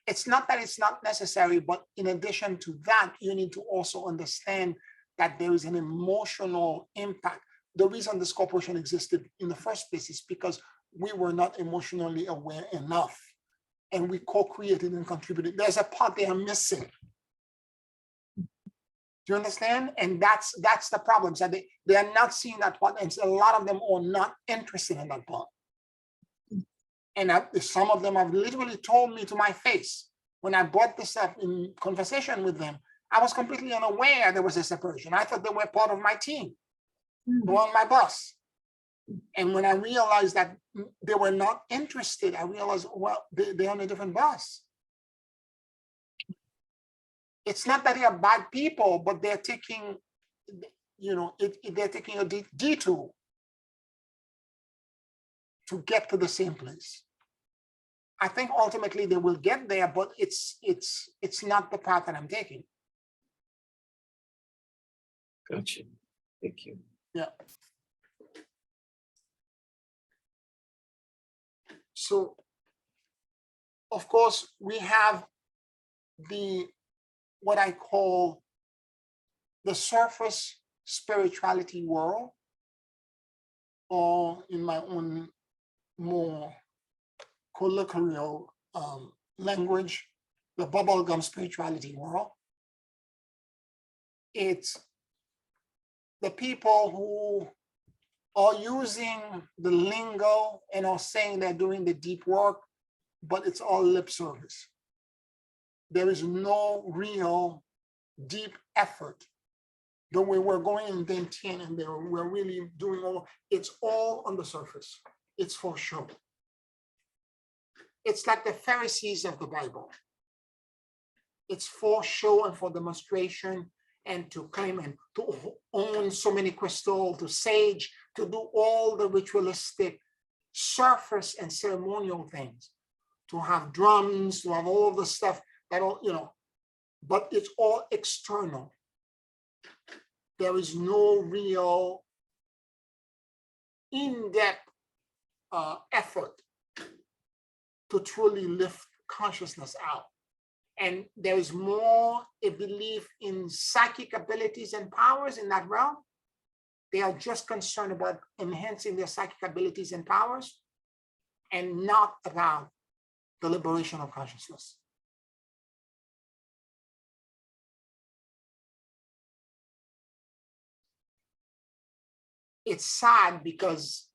it's not that it's not necessary, but in addition to that, you need to also understand that there is an emotional impact. The reason this corporation existed in the first place is because we were not emotionally aware enough, and we co-created and contributed. There's a part they are missing. Do you understand? And that's the problem. So they are not seeing that part, and a lot of them are not interested in that part. And some of them have literally told me to my face, when I brought this up in conversation with them, I was completely unaware there was a separation. I thought they were part of my team. They were on my bus. And when I realized that they were not interested, I realized, well, they're on a different bus. It's not that they are bad people, but they're taking, they're taking a detour to get to the same place. I think ultimately they will get there, but it's not the path that I'm taking. Gotcha. Thank you. Yeah. So, of course, we have what I call the surface spirituality world, or in my own more colloquial language, the bubblegum spirituality world. It's the people who are using the lingo and are saying they're doing the deep work, but it's all lip service. There is no real deep effort. The way we're going in day 10 and we're really doing it's all on the surface. It's for show. It's like the Pharisees of the Bible. It's for show and for demonstration, and to claim and to own so many crystals, to sage, to do all the ritualistic surface and ceremonial things, to have drums, to have all of the stuff that but it's all external. There is no real in-depth effort to truly lift consciousness out. And there is more a belief in psychic abilities and powers in that realm. They are just concerned about enhancing their psychic abilities and powers, and not about the liberation of consciousness. It's sad because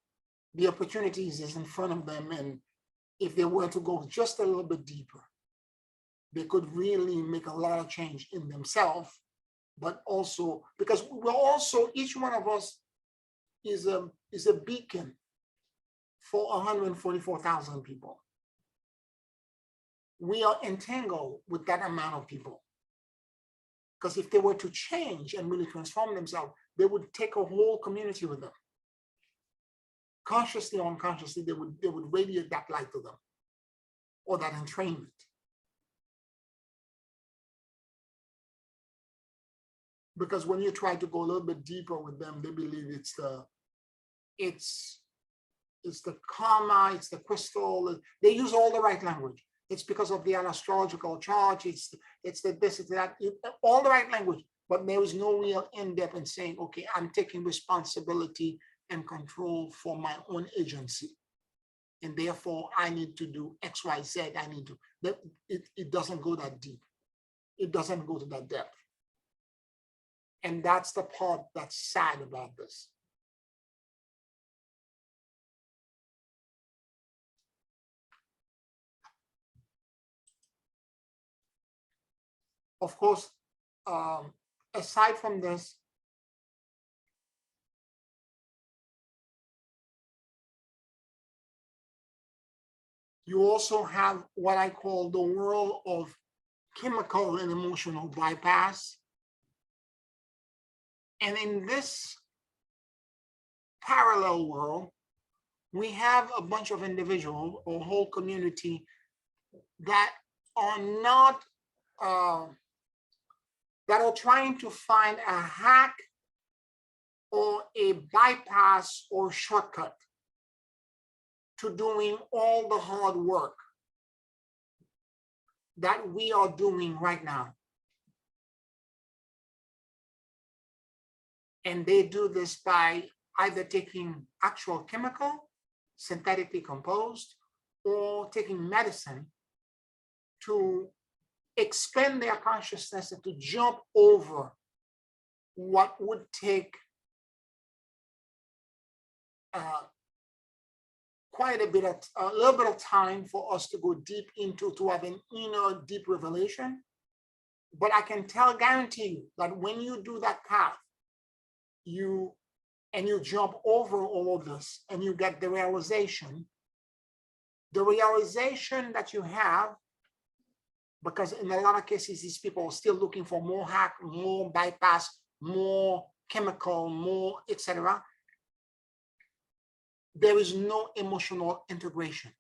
the opportunities is in front of them, and if they were to go just a little bit deeper, they could really make a lot of change in themselves, but also because each one of us is a beacon for 144,000 people. We are entangled with that amount of people. Because if they were to change and really transform themselves, they would take a whole community with them. Consciously or unconsciously, they would radiate that light to them, or that entrainment. Because when you try to go a little bit deeper with them, they believe it's the karma, it's the crystal. They use all the right language. It's because of the astrological charge. It's the this, it's that, all the right language. But there is no real in-depth in saying, okay, I'm taking responsibility and control for my own agency, and therefore I need to do X, Y, Z. I need to. It doesn't go that deep. It doesn't go to that depth. And that's the part that's sad about this. Of course, aside from this, you also have what I call the world of chemical and emotional bypass. And in this parallel world, we have a bunch of individuals or whole community that are not, that are trying to find a hack or a bypass or shortcut to doing all the hard work that we are doing right now. And they do this by either taking actual chemical, synthetically composed, or taking medicine to expand their consciousness and to jump over what would take quite a little bit of time for us to go deep into, to have an inner deep revelation. But I can guarantee you that when you do that path, you jump over all of this and you get the realization that you have, because in a lot of cases, these people are still looking for more hack, more bypass, more chemical, more, etc. There is no emotional integration,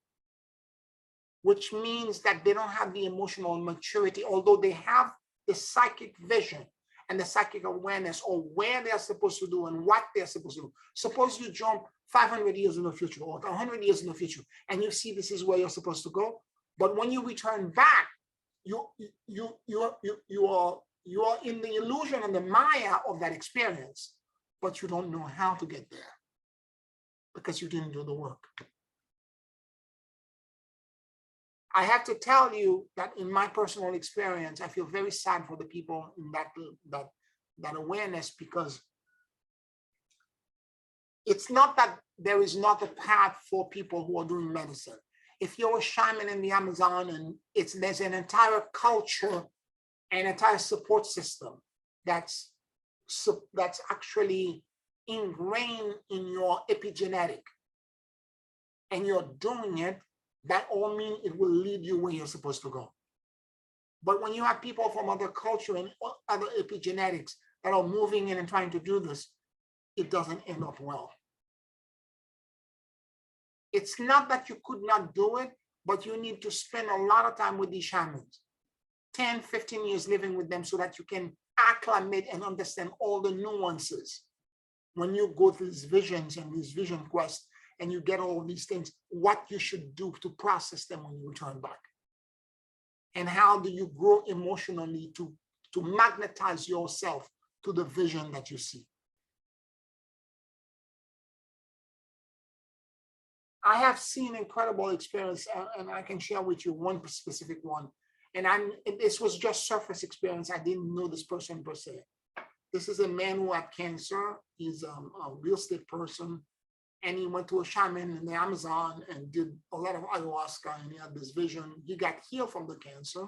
which means that they don't have the emotional maturity, although they have the psychic vision and the psychic awareness of where they're supposed to do and what they're supposed to do. Suppose you jump 500 years in the future or 100 years in the future, and you see this is where you're supposed to go. But when you return back, you are in the illusion and the maya of that experience, but you don't know how to get there because you didn't do the work. I have to tell you that in my personal experience, I feel very sad for the people in that awareness, because it's not that there is not a path for people who are doing medicine. If you're a shaman in the Amazon, and there's an entire culture, an entire support system that's actually ingrained in your epigenetic, and you're doing it, that all means it will lead you where you're supposed to go. But when you have people from other culture and other epigenetics that are moving in and trying to do this, it doesn't end up well. It's not that you could not do it, but you need to spend a lot of time with these shamans, 10, 15 years living with them, so that you can acclimate and understand all the nuances. When you go through these visions and these vision quests, and you get all of these things, what you should do to process them when you return back. And how do you grow emotionally to magnetize yourself to the vision that you see. I have seen incredible experience, and I can share with you one specific one. And this was just surface experience. I didn't know this person per se. This is a man who had cancer. He's a real estate person. And he went to a shaman in the Amazon and did a lot of ayahuasca, and he had this vision. He got healed from the cancer.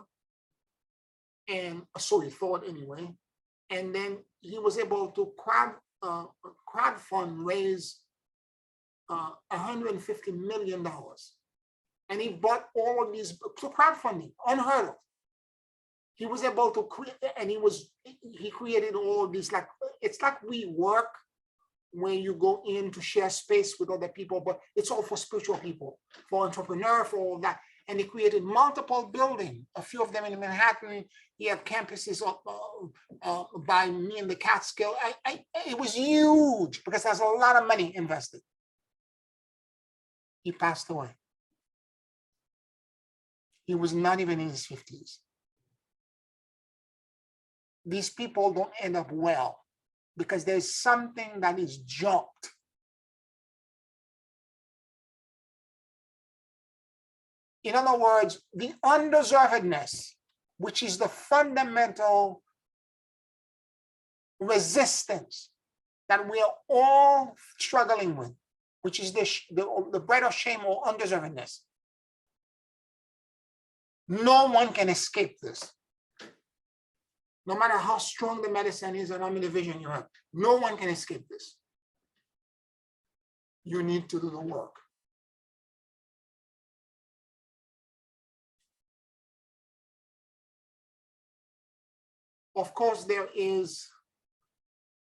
And so he thought anyway. And then he was able to crowdfund, raise $150 million. And he bought all of these crowdfunding, unheard of. He was able to create, and he created all of these, like, it's like we work when you go in to share space with other people, but it's all for spiritual people, for entrepreneurs, for all that. And he created multiple buildings, a few of them in Manhattan. He had campuses by me in the Catskill. It was huge because there's a lot of money invested. He passed away. He was not even in his 50s. These people don't end up well because there's something that is jumped. In other words, the undeservedness, which is the fundamental resistance that we are all struggling with, which is the bread of shame or undeservedness. No one can escape this. No matter how strong the medicine is and how many vision you have, no one can escape this. You need to do the work. Of course, there is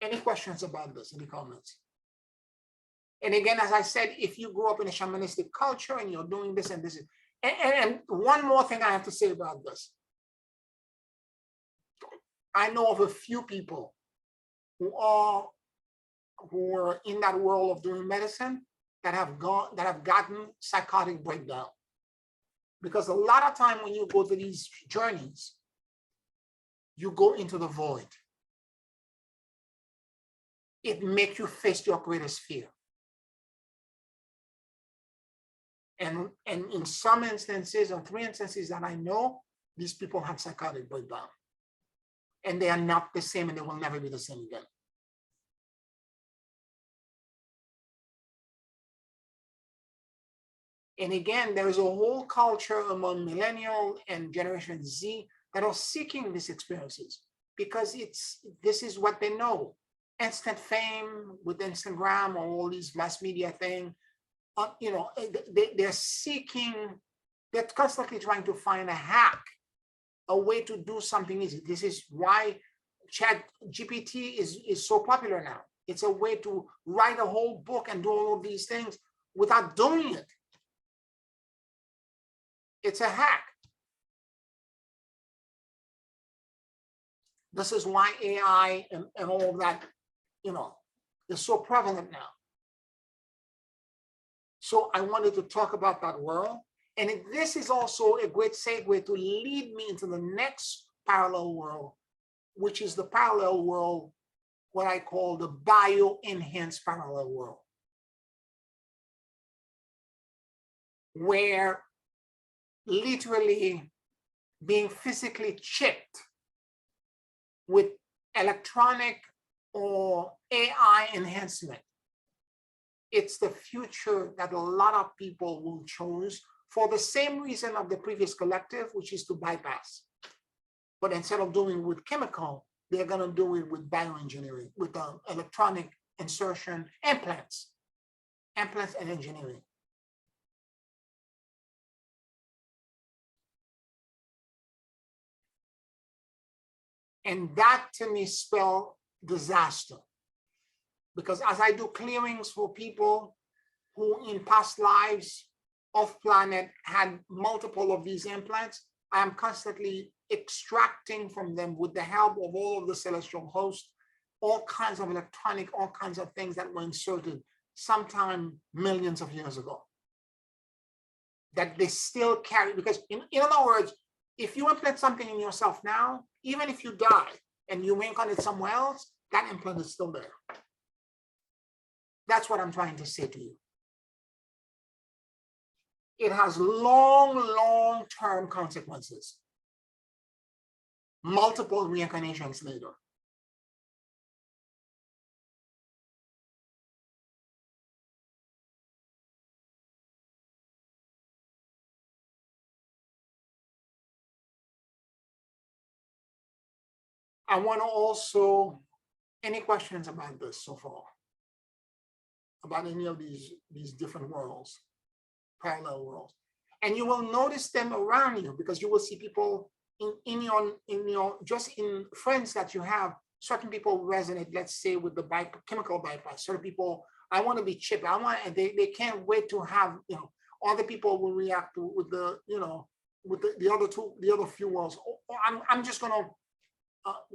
any questions about this, any comments? And again, as I said, if you grew up in a shamanistic culture and you're doing this and this, and one more thing I have to say about this. I know of a few people who are who are in that world of doing medicine that have gotten psychotic breakdown. Because a lot of time when you go to these journeys, you go into the void. It makes you face your greatest fear. And in some instances, or 3 instances that I know, these people have psychotic breakdown. And they are not the same, and they will never be the same again. And again, there is a whole culture among millennial and Generation Z that are seeking these experiences because this is what they know. Instant fame with Instagram or all these mass media thing, they're seeking, they're constantly trying to find a hack, a way to do something easy. This is why Chat GPT is so popular now. It's a way to write a whole book and do all of these things without doing it. It's a hack. This is why AI and all of that, is so prevalent now. So I wanted to talk about that world. And this is also a great segue to lead me into the next parallel world, which is the parallel world, what I call the bio-enhanced parallel world, where literally being physically chipped with electronic or AI enhancement. It's the future that a lot of people will choose for the same reason of the previous collective, which is to bypass. But instead of doing it with chemical, they're going to do it with bioengineering, with electronic insertion, implants and engineering. And that to me spells disaster. Because as I do clearings for people who in past lives off planet had multiple of these implants, I am constantly extracting from them with the help of all of the celestial hosts, all kinds of electronic, all kinds of things that were inserted sometime millions of years ago. That they still carry, because in other words, if you implant something in yourself now, even if you die and you reincarnate somewhere else, that implant is still there. That's what I'm trying to say to you. It has long-term consequences. Multiple reincarnations later. I want to also, any questions about this so far? About any of these different worlds, parallel worlds. And you will notice them around you because you will see people in your just in friends that you have. Certain people resonate, let's say, with the chemical bypass. Certain people, I want to be chipped. And they can't wait to have, other people will react with the, with the other few worlds. I'm just going to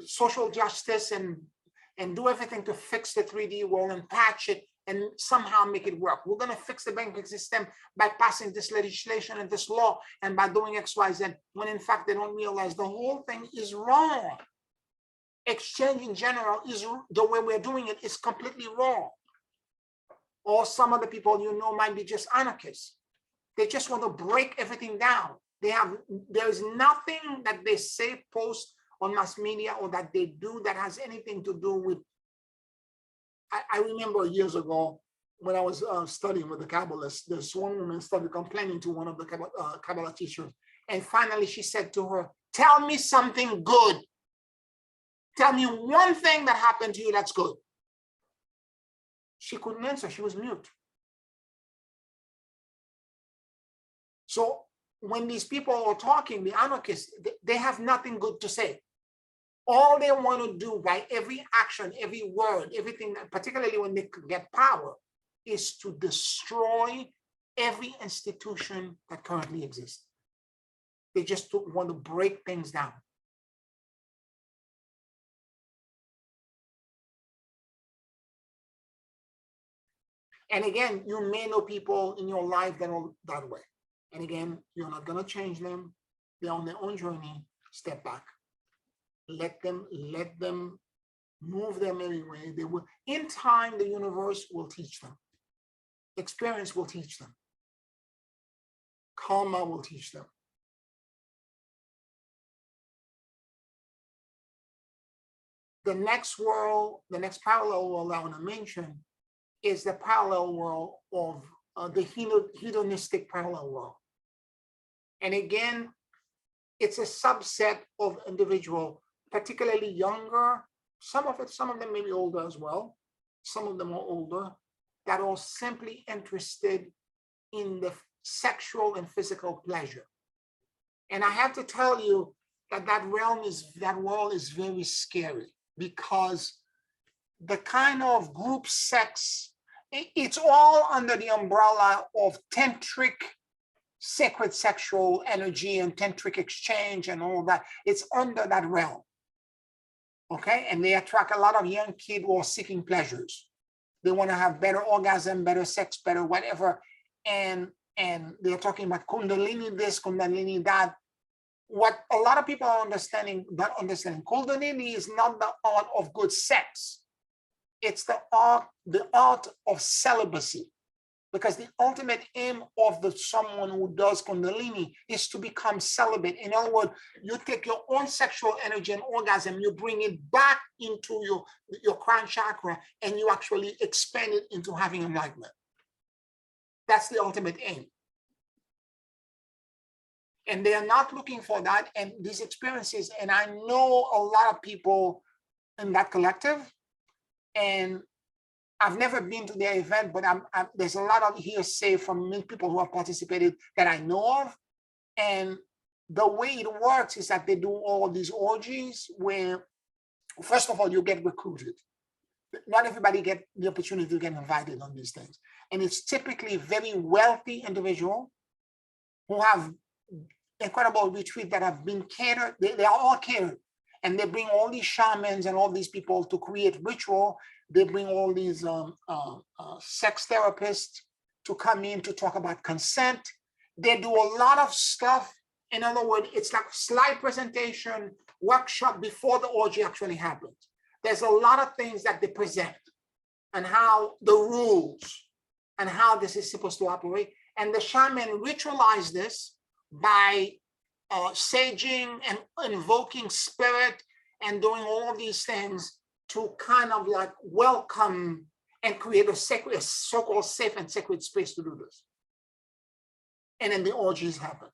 social justice and do everything to fix the 3D world and patch it and somehow make it work. We're going to fix the banking system by passing this legislation and this law and by doing X, Y, Z, when in fact they don't realize the whole thing is wrong. Exchange in general is the way we're doing it is completely wrong. Or some of the people might be just anarchists. They just want to break everything down. There is nothing that they say, post on mass media or that they do that has anything to do with. I remember years ago when I was studying with the Kabbalists, this one woman started complaining to one of the Kabbalah teachers. And finally she said to her, tell me something good. Tell me one thing that happened to you that's good. She couldn't answer, she was mute. So when these people are talking, the anarchists, they have nothing good to say. All they want to do by every action, every word, everything, particularly when they get power, is to destroy every institution that currently exists. They just want to break things down. And again, you may know people in your life that are that way. And again, you're not going to change them. They're on their own journey. Step back. Let them move them anyway. They will, in time, the universe will teach them. Experience will teach them. Karma will teach them. The next world, the next parallel world I want to mention is the parallel world of the hedonistic parallel world. And again, it's a subset of individual, particularly younger, some of them may be older as well. Some of them are older, that are simply interested in the sexual and physical pleasure. And I have to tell you that that world is very scary, because the kind of group sex, it's all under the umbrella of tantric sacred sexual energy and tantric exchange and all that. It's under that realm. Okay, and they attract a lot of young kids who are seeking pleasures. They want to have better orgasm, better sex, better whatever. And they're talking about Kundalini this, Kundalini that. What a lot of people are not understanding, Kundalini is not the art of good sex. It's the art of celibacy. Because the ultimate aim of someone who does Kundalini is to become celibate. In other words, you take your own sexual energy and orgasm, you bring it back into your crown chakra, and you actually expand it into having enlightenment. That's the ultimate aim. And they are not looking for that. And these experiences, and I know a lot of people in that collective, and I've never been to their event, but there's a lot of hearsay from many people who have participated that I know of. And the way it works is that they do all these orgies where, first of all, you get recruited. Not everybody get the opportunity to get invited on these things. And it's typically very wealthy individuals who have incredible retreats that have been catered. They are all catered. And they bring all these shamans and all these people to create ritual. They bring all these sex therapists to come in to talk about consent. They do a lot of stuff. In other words, it's like slide presentation, workshop before the orgy actually happens. There's a lot of things that they present and how the rules and how this is supposed to operate. And the shaman ritualize this by saging and invoking spirit and doing all of these things to kind of like welcome and create a so-called safe and sacred space to do this. And then the orgies happen.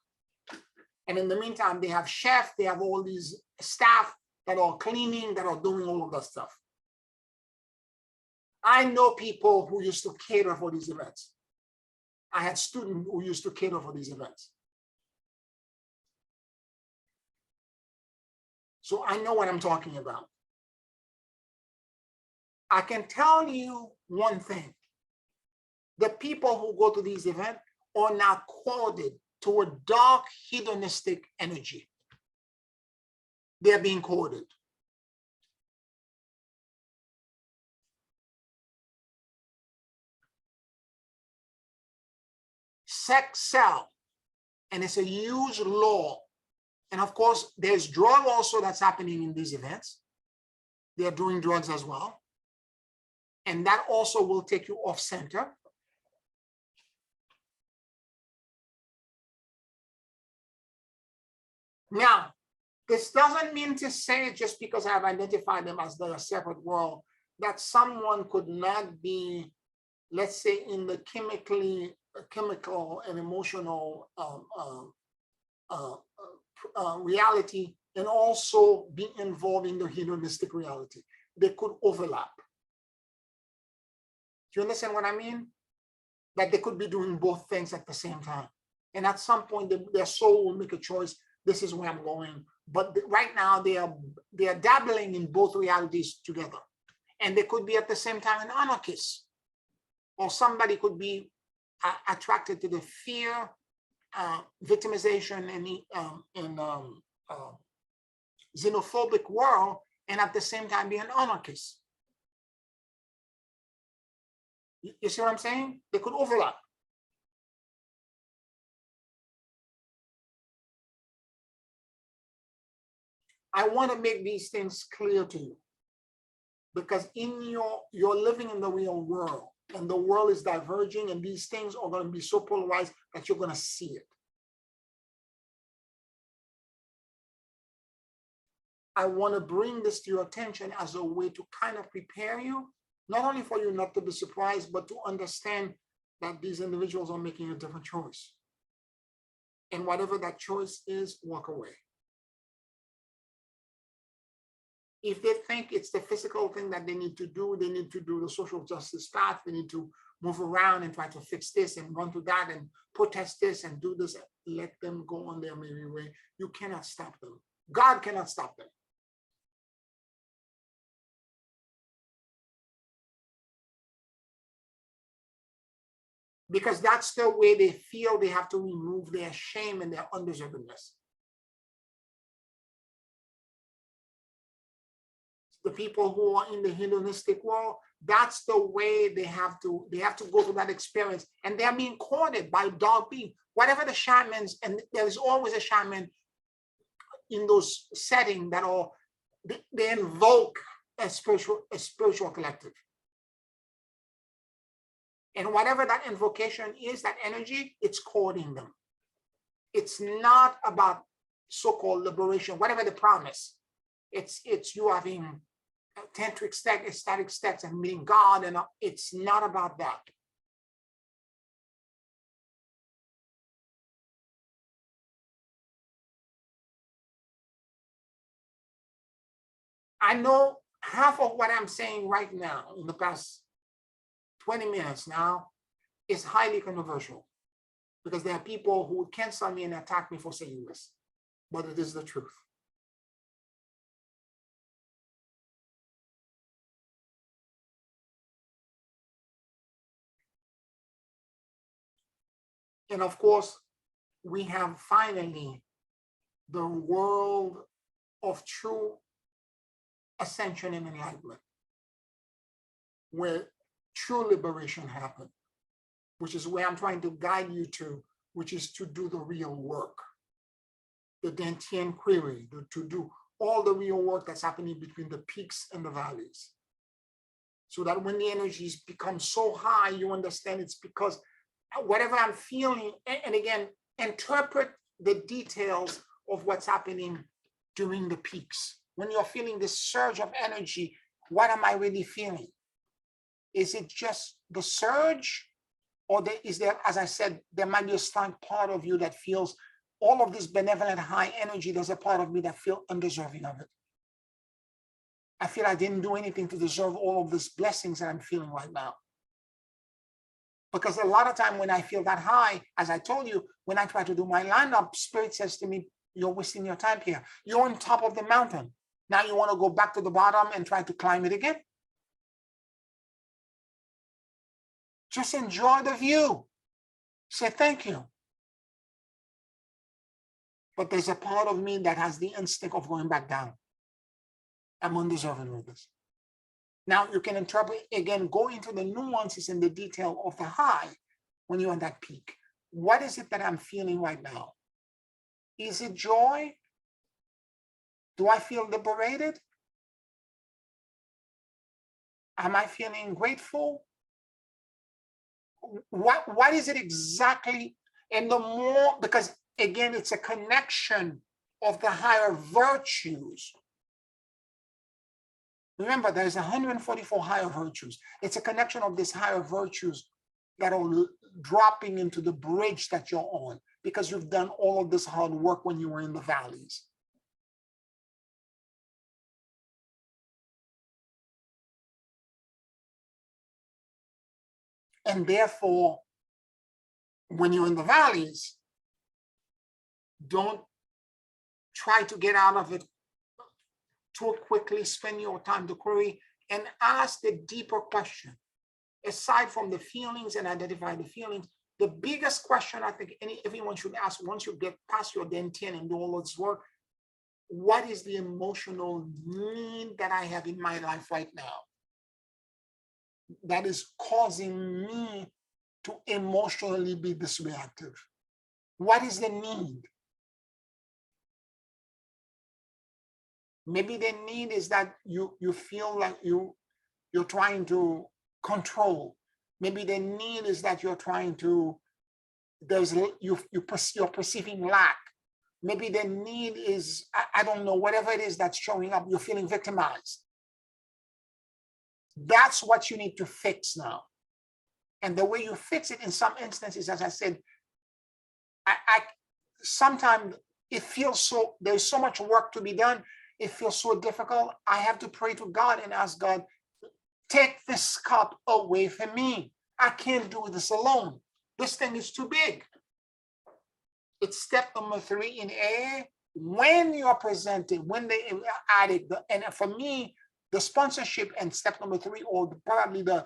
And in the meantime, they have chefs, they have all these staff that are cleaning, that are doing all of that stuff. I know people who used to cater for these events. I had students who used to cater for these events. So I know what I'm talking about. I can tell you one thing. The people who go to these events are now coded to a dark hedonistic energy. They're being coded. Sex sell, and it's a huge law. And of course, there's drug also that's happening in these events. They're doing drugs as well. And that also will take you off center. Now, this doesn't mean to say, just because I've identified them as the separate world, that someone could not be, let's say, in the chemical and emotional reality, and also be involved in the hedonistic reality. They could overlap. Do you understand what I mean? That they could be doing both things at the same time. And at some point, their soul will make a choice. This is where I'm going. But right now, they are dabbling in both realities together. And they could be at the same time an anarchist. Or somebody could be attracted to the fear, victimization, and xenophobic world, and at the same time be an anarchist. You see what I'm saying? They could overlap. I want to make these things clear to you, because you're living in the real world, and the world is diverging, and these things are going to be so polarized that you're going to see it. I want to bring this to your attention as a way to kind of prepare you, not only for you not to be surprised, but to understand that these individuals are making a different choice. And whatever that choice is, walk away. If they think it's the physical thing that they need to do the social justice path, they need to move around and try to fix this and run to that and protest this and do this, let them go on their merry way. You cannot stop them. God cannot stop them. Because that's the way they feel they have to remove their shame and their undeservedness. The people who are in the hedonistic world, that's the way they have to go through that experience, and they're being courted by dark being. Whatever the shamans, and there is always a shaman in those settings that are, they invoke a spiritual collective. And whatever that invocation is, that energy, it's courting them. It's not about so-called liberation, whatever the promise. It's you having tantric sex, ecstatic sex, and meeting God, and it's not about that. I know half of what I'm saying right now in the past 20 minutes now is highly controversial, because there are people who would cancel me and attack me for saying this, but it is the truth. And of course, we have finally the world of true ascension and enlightenment, where true liberation happens, which is where I'm trying to guide you to, which is to do the real work, the Dantian query, to do all the real work that's happening between the peaks and the valleys. So that when the energies become so high, you understand it's because whatever I'm feeling, and again, interpret the details of what's happening during the peaks. When you're feeling this surge of energy, what am I really feeling? Is it just the surge? Or is there, as I said, there might be a slight part of you that feels all of this benevolent high energy. There's a part of me that feels undeserving of it. I feel I didn't do anything to deserve all of these blessings that I'm feeling right now. Because a lot of time when I feel that high, as I told you, when I try to do my lineup, Spirit says to me, you're wasting your time here. You're on top of the mountain. Now you want to go back to the bottom and try to climb it again? Just enjoy the view. Say thank you. But there's a part of me that has the instinct of going back down. I'm undeserving of this. Now you can interpret, again, go into the nuances and the detail of the high when you're on that peak. What is it that I'm feeling right now? Is it joy? Do I feel liberated? Am I feeling grateful? What is it exactly? And the more, because again, it's a connection of the higher virtues. Remember, there's 144 higher virtues. It's a connection of these higher virtues that are dropping into the bridge that you're on, because you've done all of this hard work when you were in the valleys. And therefore, when you're in the valleys, don't try to get out of it too quickly. Spend your time to query and ask the deeper question. Aside from the feelings and identify the feelings, the biggest question I think everyone should ask once you get past your Dantian and do all this work, what is the emotional need that I have in my life right now? that is causing me to emotionally be this reactive? What is the need? Maybe the need is that you feel like you're trying to control. Maybe the need is that you're trying to, you're perceiving lack. Maybe the need is, I don't know, whatever it is that's showing up, you're feeling victimized. That's what you need to fix now. And the way you fix it in some instances, as I said, I sometimes it feels so, there's so much work to be done. It feels so difficult. I have to pray to God and ask God, take this cup away from me. I can't do this alone. This thing is too big. It's step number 3 in AA. When you are presented, when they added, and for me, the sponsorship and step number 3, or probably the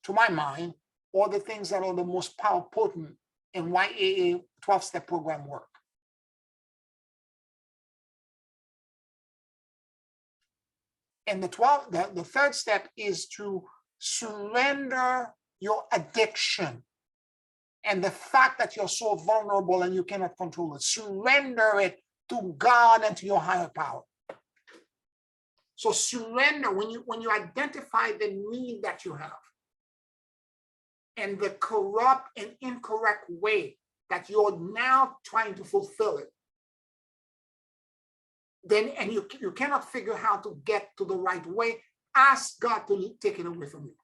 to my mind, or the things that are the most potent in why AA 12-step program work. And the third step is to surrender your addiction and the fact that you're so vulnerable and you cannot control it. Surrender it to God and to your higher power. So surrender, when you identify the need that you have and the corrupt and incorrect way that you're now trying to fulfill it, then, and you cannot figure how to get to the right way, ask God to take it away from you.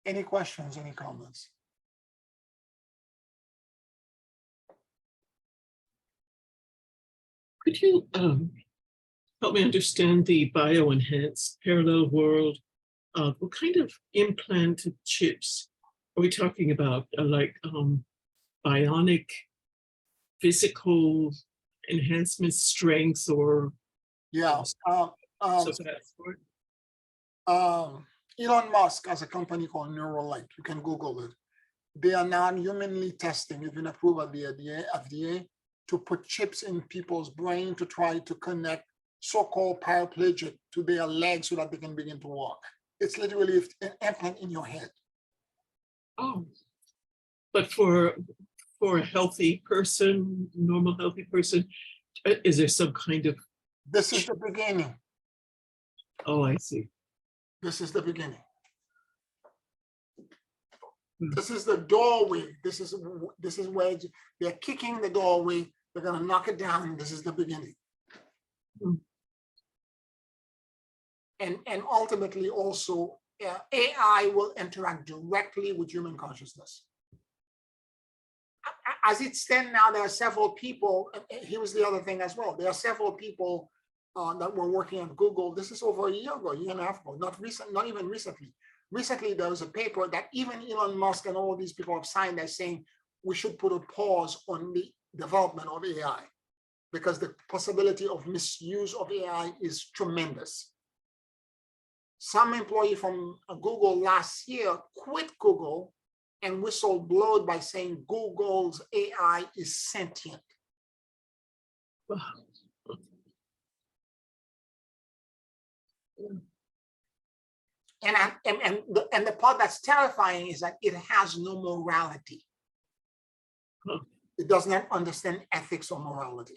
Any questions, any comments? Could you help me understand the bioenhanced parallel world? What kind of implanted chips are we talking about? Like bionic physical enhancement strengths or Yeah. Elon Musk has a company called Neuralink. You can Google it. They are non-humanly testing. It's been approved by the FDA to put chips in people's brain to try to connect so-called paraplegic to their legs so that they can begin to walk. It's literally an implant in your head. Oh, but for a healthy person, normal healthy person, is there some kind of? This is the beginning. Oh, I see. This is the beginning. This is the doorway. This is where they're kicking the doorway. They're going to knock it down. This is the beginning. And ultimately also AI will interact directly with human consciousness. As it stands now, there are several people. Here was the other thing as well. There are several people that were working at Google. This is over a year and a half ago, not even recently. Recently, there was a paper that even Elon Musk and all these people have signed that saying we should put a pause on the development of AI because the possibility of misuse of AI is tremendous. Some employee from Google last year quit Google and whistleblowed by saying Google's AI is sentient. Wow. And the part that's terrifying is that it has no morality. It does not understand ethics or morality.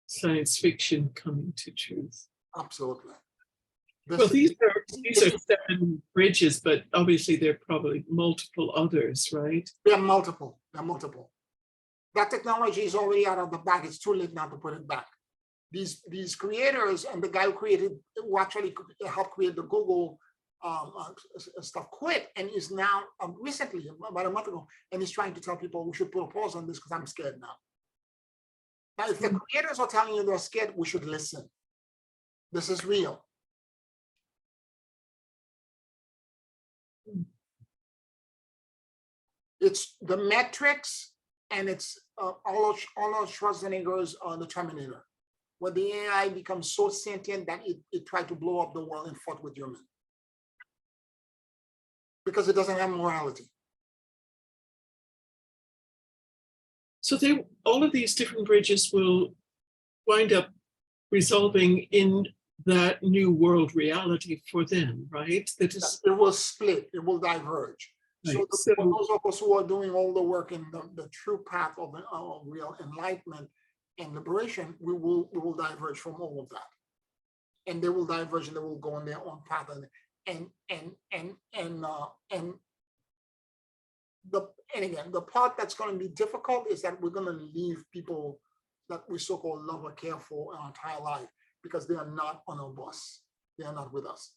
Science fiction coming to truth. Absolutely. Well, these are 7 bridges, but obviously there are probably multiple others, right? There are multiple. That technology is already out of the bag. It's too late now to put it back. These creators and the guy who actually helped create the Google stuff quit and is now recently, about a month ago, and he's trying to tell people we should put a pause on this because I'm scared now. Now, if the creators are telling you they're scared, we should listen. This is real. It's the Matrix, and it's Arnold Schwarzenegger's The Terminator, where the AI becomes so sentient that it tried to blow up the world and fought with humans because it doesn't have morality. So all of these different bridges will wind up resolving in that new world reality for them, right? That is, it will split, it will diverge. right. So for those of us who are doing all the work in the true path of real enlightenment and liberation, we will diverge from all of that, and they will diverge and they will go on their own path, and again, the part that's going to be difficult is that we're going to leave people that we so-called love or care for our entire life because they are not on our bus. They are not with us.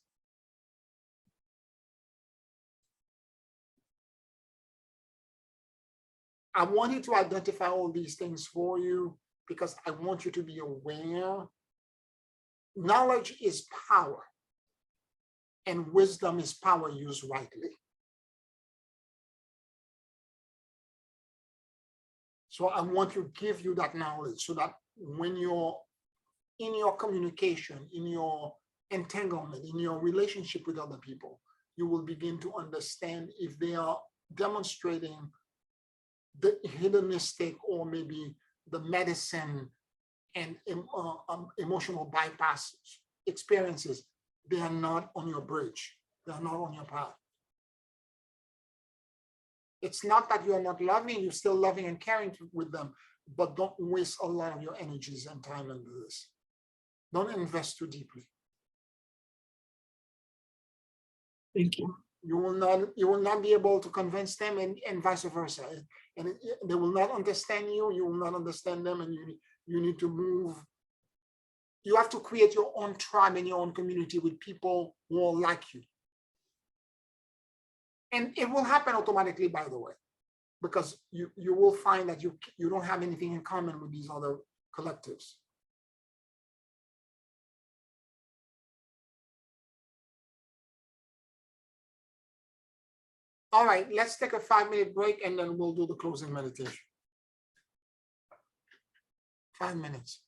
I want you to identify all these things for you because I want you to be aware. Knowledge is power, and wisdom is power used rightly. So I want to give you that knowledge so that when you're in your communication, in your entanglement, in your relationship with other people, you will begin to understand if they are demonstrating the hedonistic or maybe the medicine and emotional bypass experiences. They are not on your bridge. They are not on your path. It's not that you are not loving, you're still loving and caring with them, but don't waste a lot of your energies and time into this. Don't invest too deeply. Thank you. You will not be able to convince them, and vice versa. And they will not understand you, you will not understand them, and you need to move. You have to create your own tribe and your own community with people who are like you. And it will happen automatically, by the way, because you will find that you don't have anything in common with these other collectives. All right, let's take a 5-minute break and then we'll do the closing meditation. 5 minutes.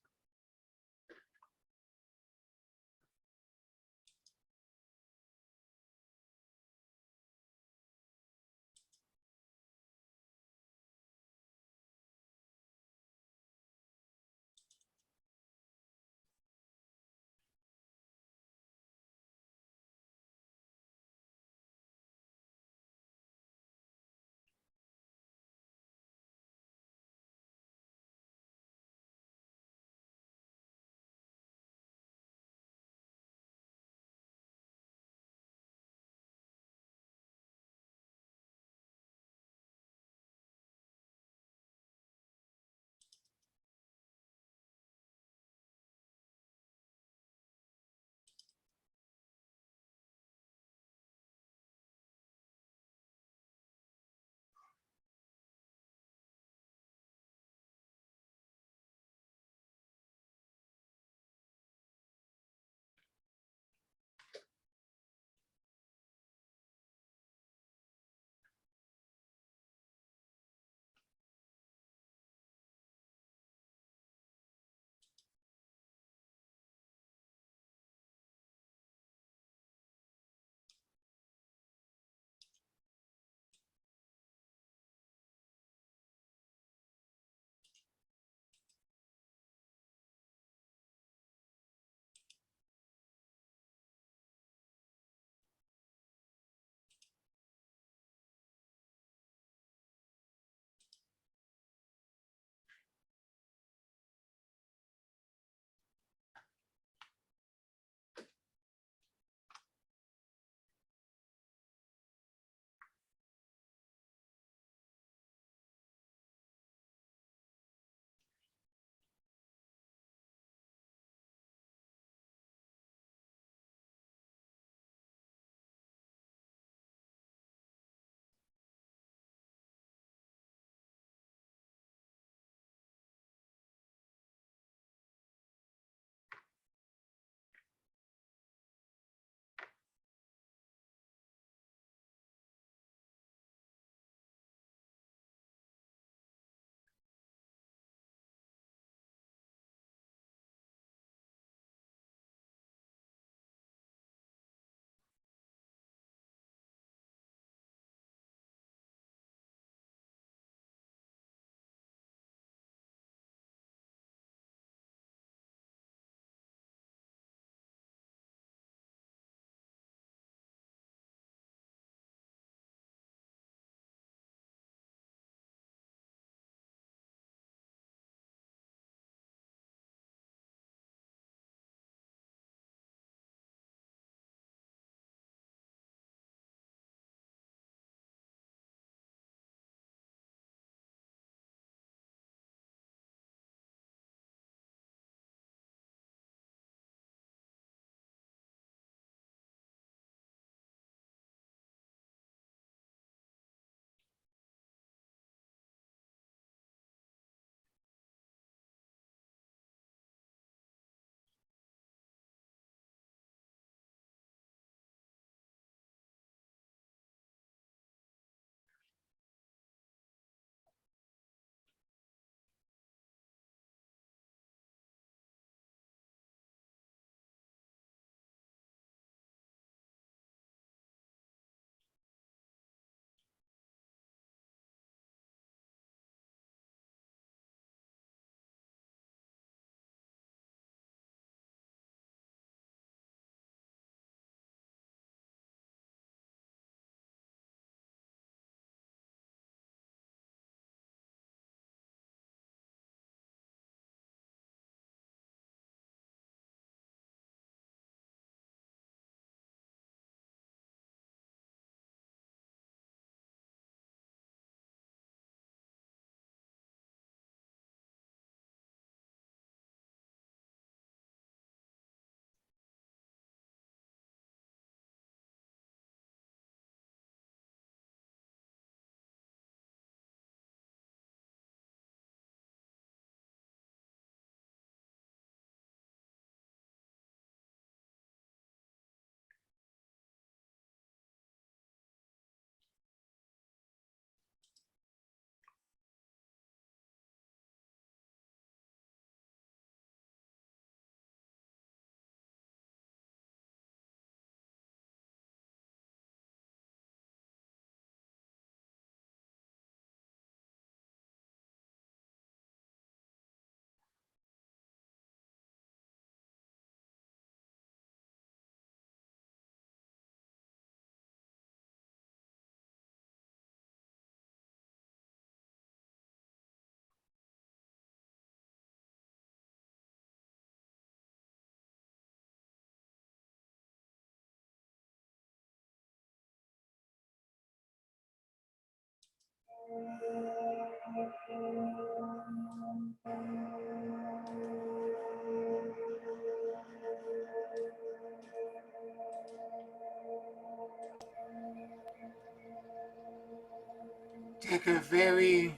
Take a very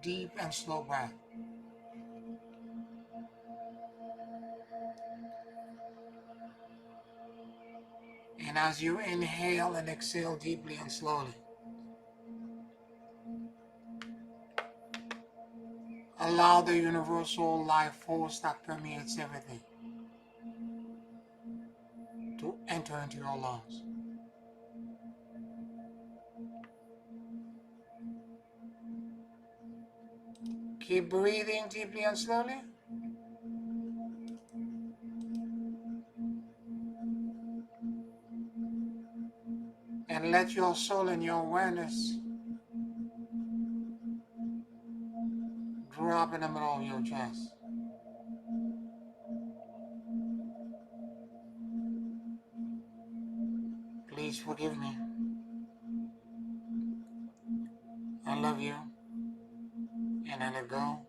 deep and slow breath. And as you inhale and exhale deeply and slowly, allow the universal life force that permeates everything to enter into your lungs. Keep breathing deeply and slowly. And let your soul and your awareness drop in the middle of your chest. Please forgive me. I love you. And I let go.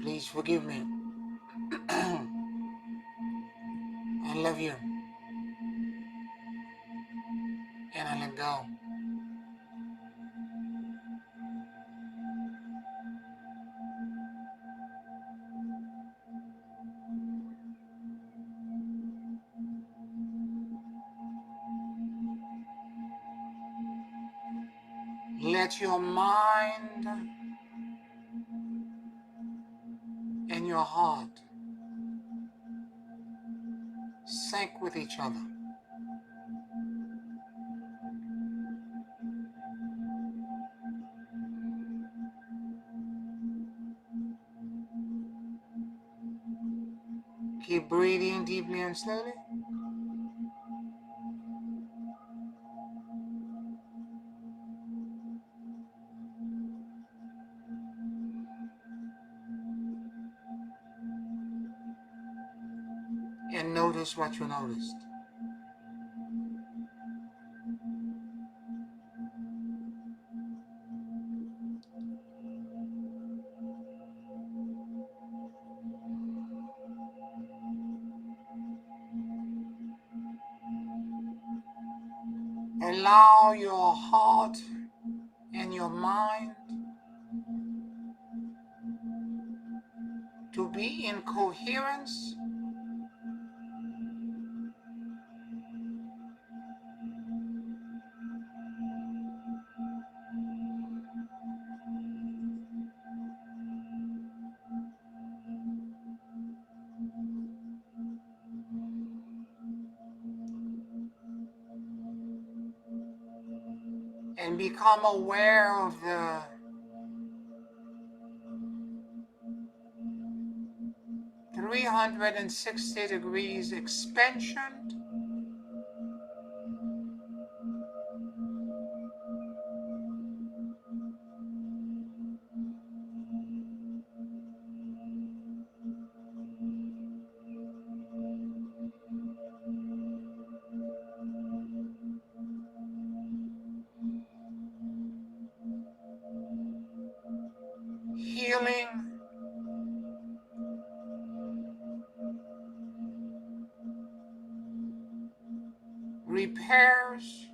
Please forgive me. I love you. And I let go. Let your mind and your heart sync with each other. Keep breathing deeply and slowly. And notice what you noticed. Allow your heart and your mind to be in coherence and become aware of the 360 degrees expansion healing, repairs,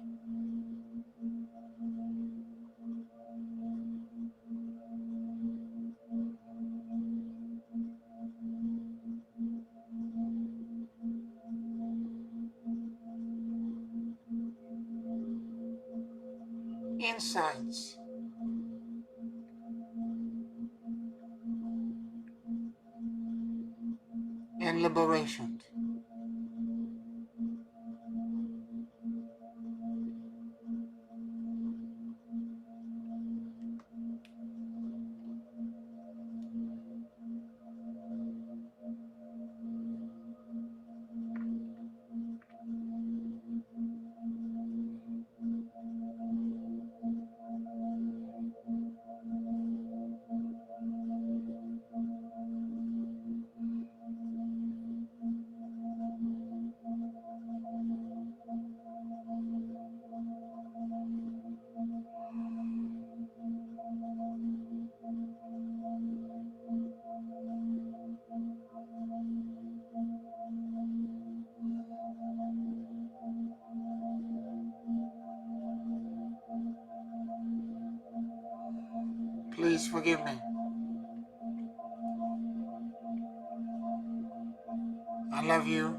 insights, and liberation. Please forgive me. I love you,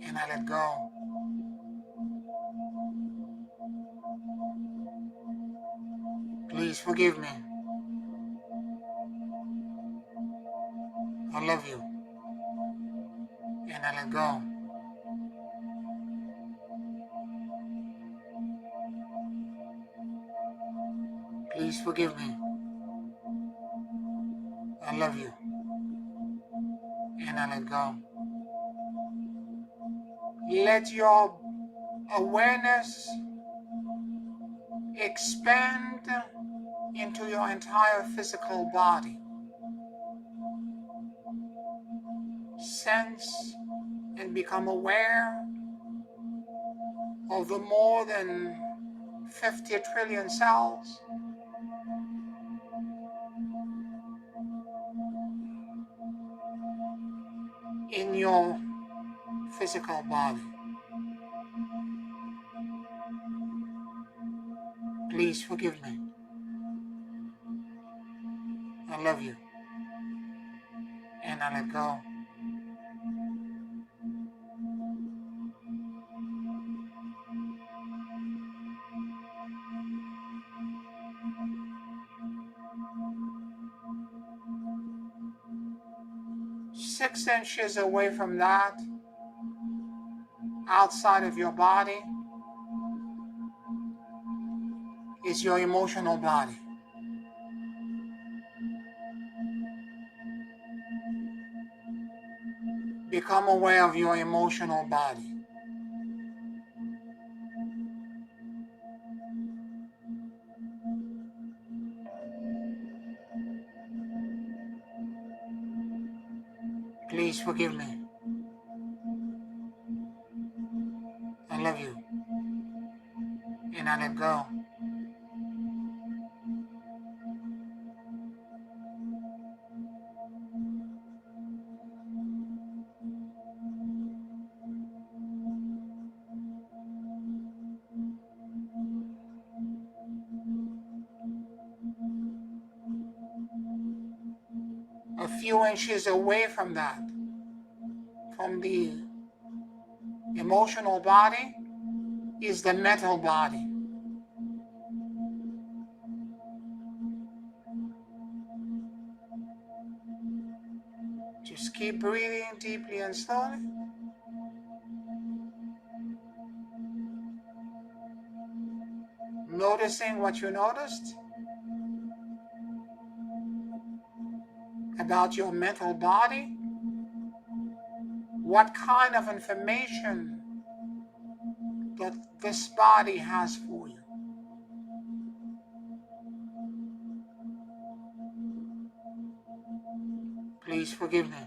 and I let go. Please forgive me. I love you, and I let go. Please forgive me. I love you, and I let go. Let your awareness expand into your entire physical body. Sense and become aware of the more than 50 trillion cells in your physical body. Please forgive me. I love you, and I let go. Six inches away from that, outside of your body, is your emotional body. Become aware of your emotional body. Please forgive me. I love you, and I let go. A few inches away from that, from the emotional body, is the mental body. Just keep breathing deeply and slowly. Noticing what you noticed about your mental body. What kind of information that this body has for you. Please forgive me.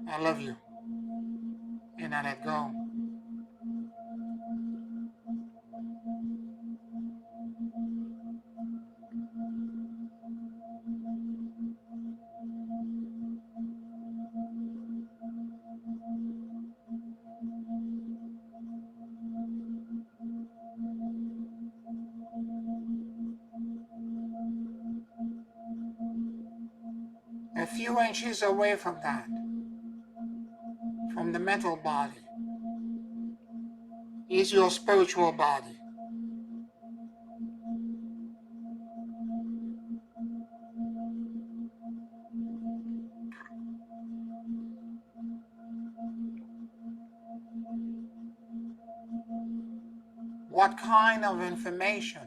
I love you, and I let go. A few inches away from that, from the mental body, is your spiritual body. What kind of information,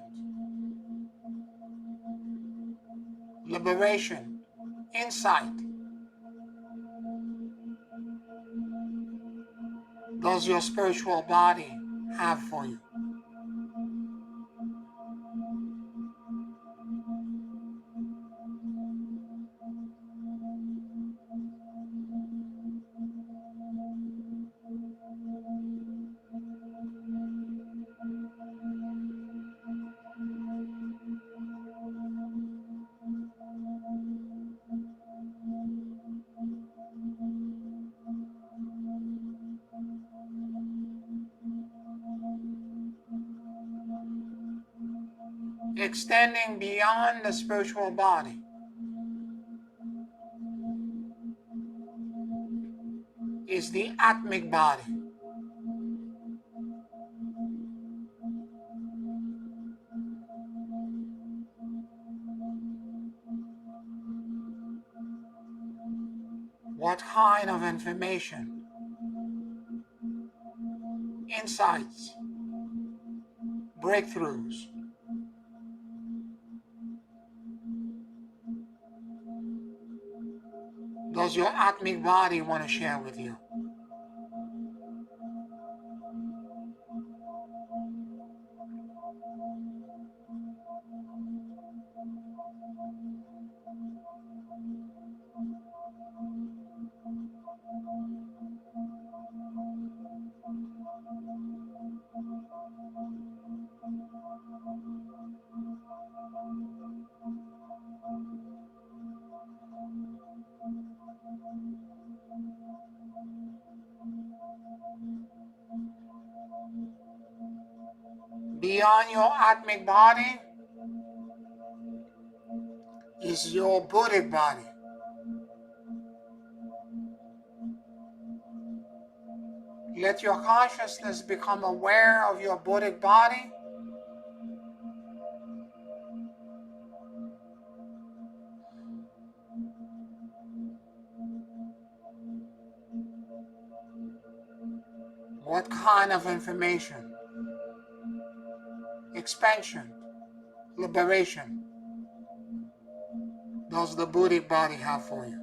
liberation, insight does your spiritual body have for you? extending beyond the spiritual body, is the atmic body. What kind of information, insights, breakthroughs does your atmic body want to share with you? Beyond your atmic body is your Buddhic body. Let your consciousness become aware of your Buddhic body. What kind of information, expansion, liberation does the Buddhic body have for you?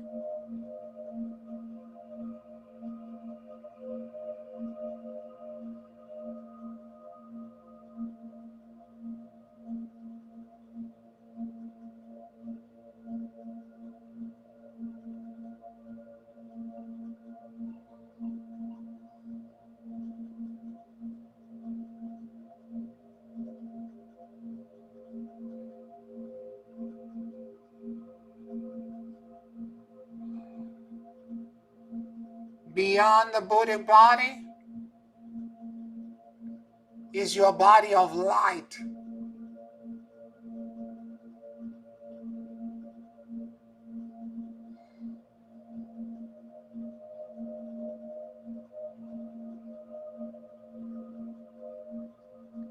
Beyond the Buddhic body is your body of light.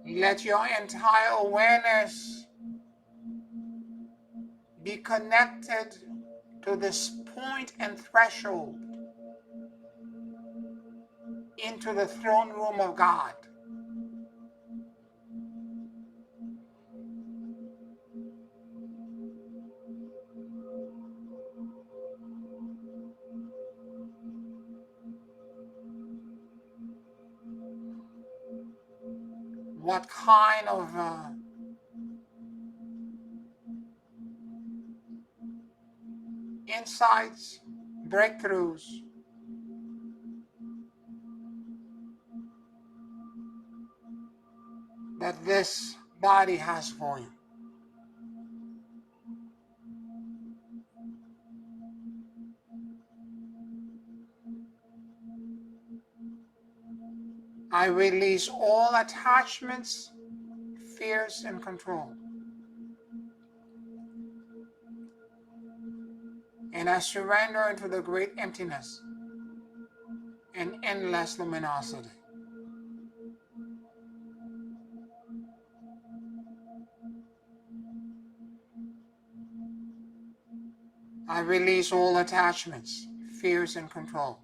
Let your entire awareness be connected to this point and threshold into the throne room of God. What kind of insights, breakthroughs that this body has for you? I release all attachments, fears, and control. And I surrender into the great emptiness and endless luminosity. I release all attachments, fears, and control.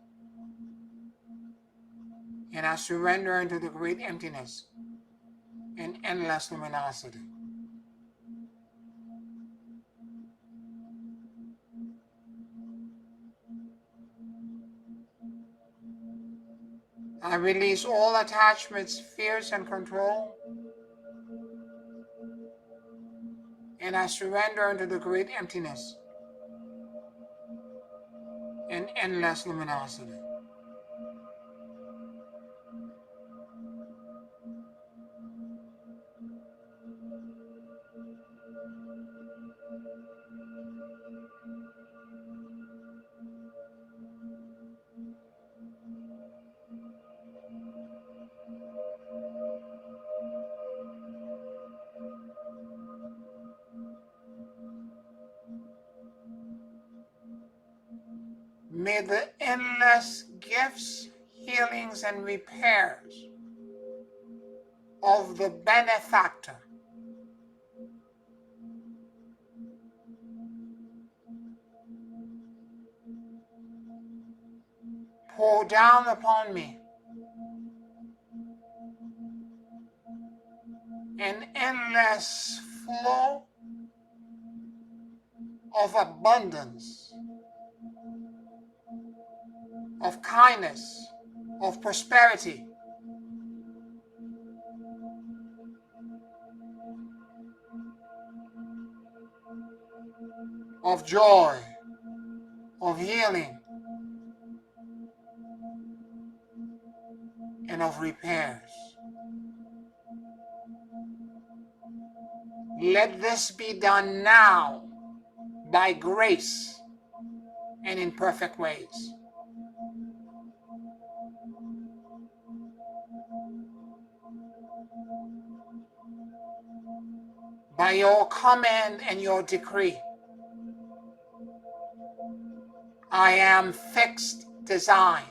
And I surrender into the great emptiness and endless luminosity. I release all attachments, fears, and control. And I surrender into the great emptiness and endless luminosity. May the endless gifts, healings, and repairs of the benefactor pour down upon me an endless flow of abundance, of kindness, of prosperity, of joy, of healing, and of repairs. Let this be done now by grace and in perfect ways. By your command and your decree, I am fixed, designed.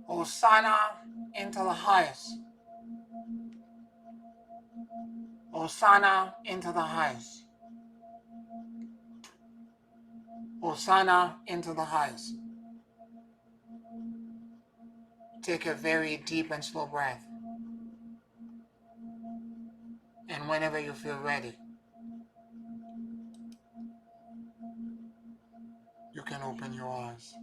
Hosanna into the highest. Hosanna into the highest. Hosanna into the highest. Take a very deep and slow breath. And whenever you feel ready, you can open your eyes.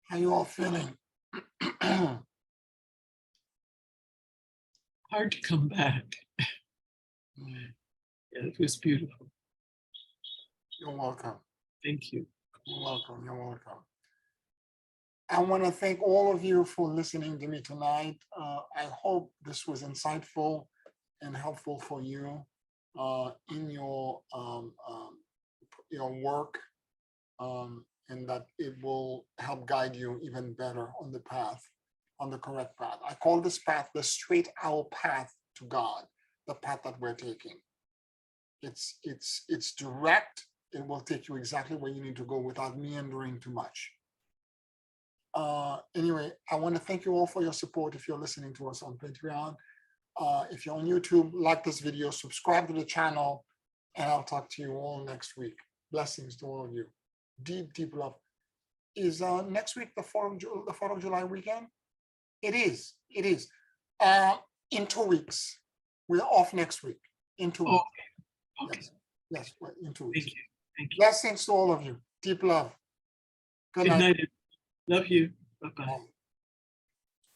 How you all feeling? Hard to come back. Yeah, it was beautiful. You're welcome. Thank you. You're welcome. You're welcome. I want to thank all of you for listening to me tonight. I hope this was insightful and helpful for you in your work, and that it will help guide you even better on the path, on the correct path. I call this path the straight owl path to God, the path that we're taking. It's direct. It will take you exactly where you need to go without meandering too much. Anyway, I want to thank you all for your support. If you're listening to us on Patreon, if you're on YouTube, like this video, subscribe to the channel, and I'll talk to you all next week. Blessings to all of you. Deep, deep love. Is next week the 4th of July weekend? It is. It is. In 2 weeks. We're off next week. In 2 weeks. Okay. Yes. Yes. In 2 weeks. Thank you. Thank you. Blessings to all of you. Deep love. Good night. Good night. Love you. Bye-bye. Bye.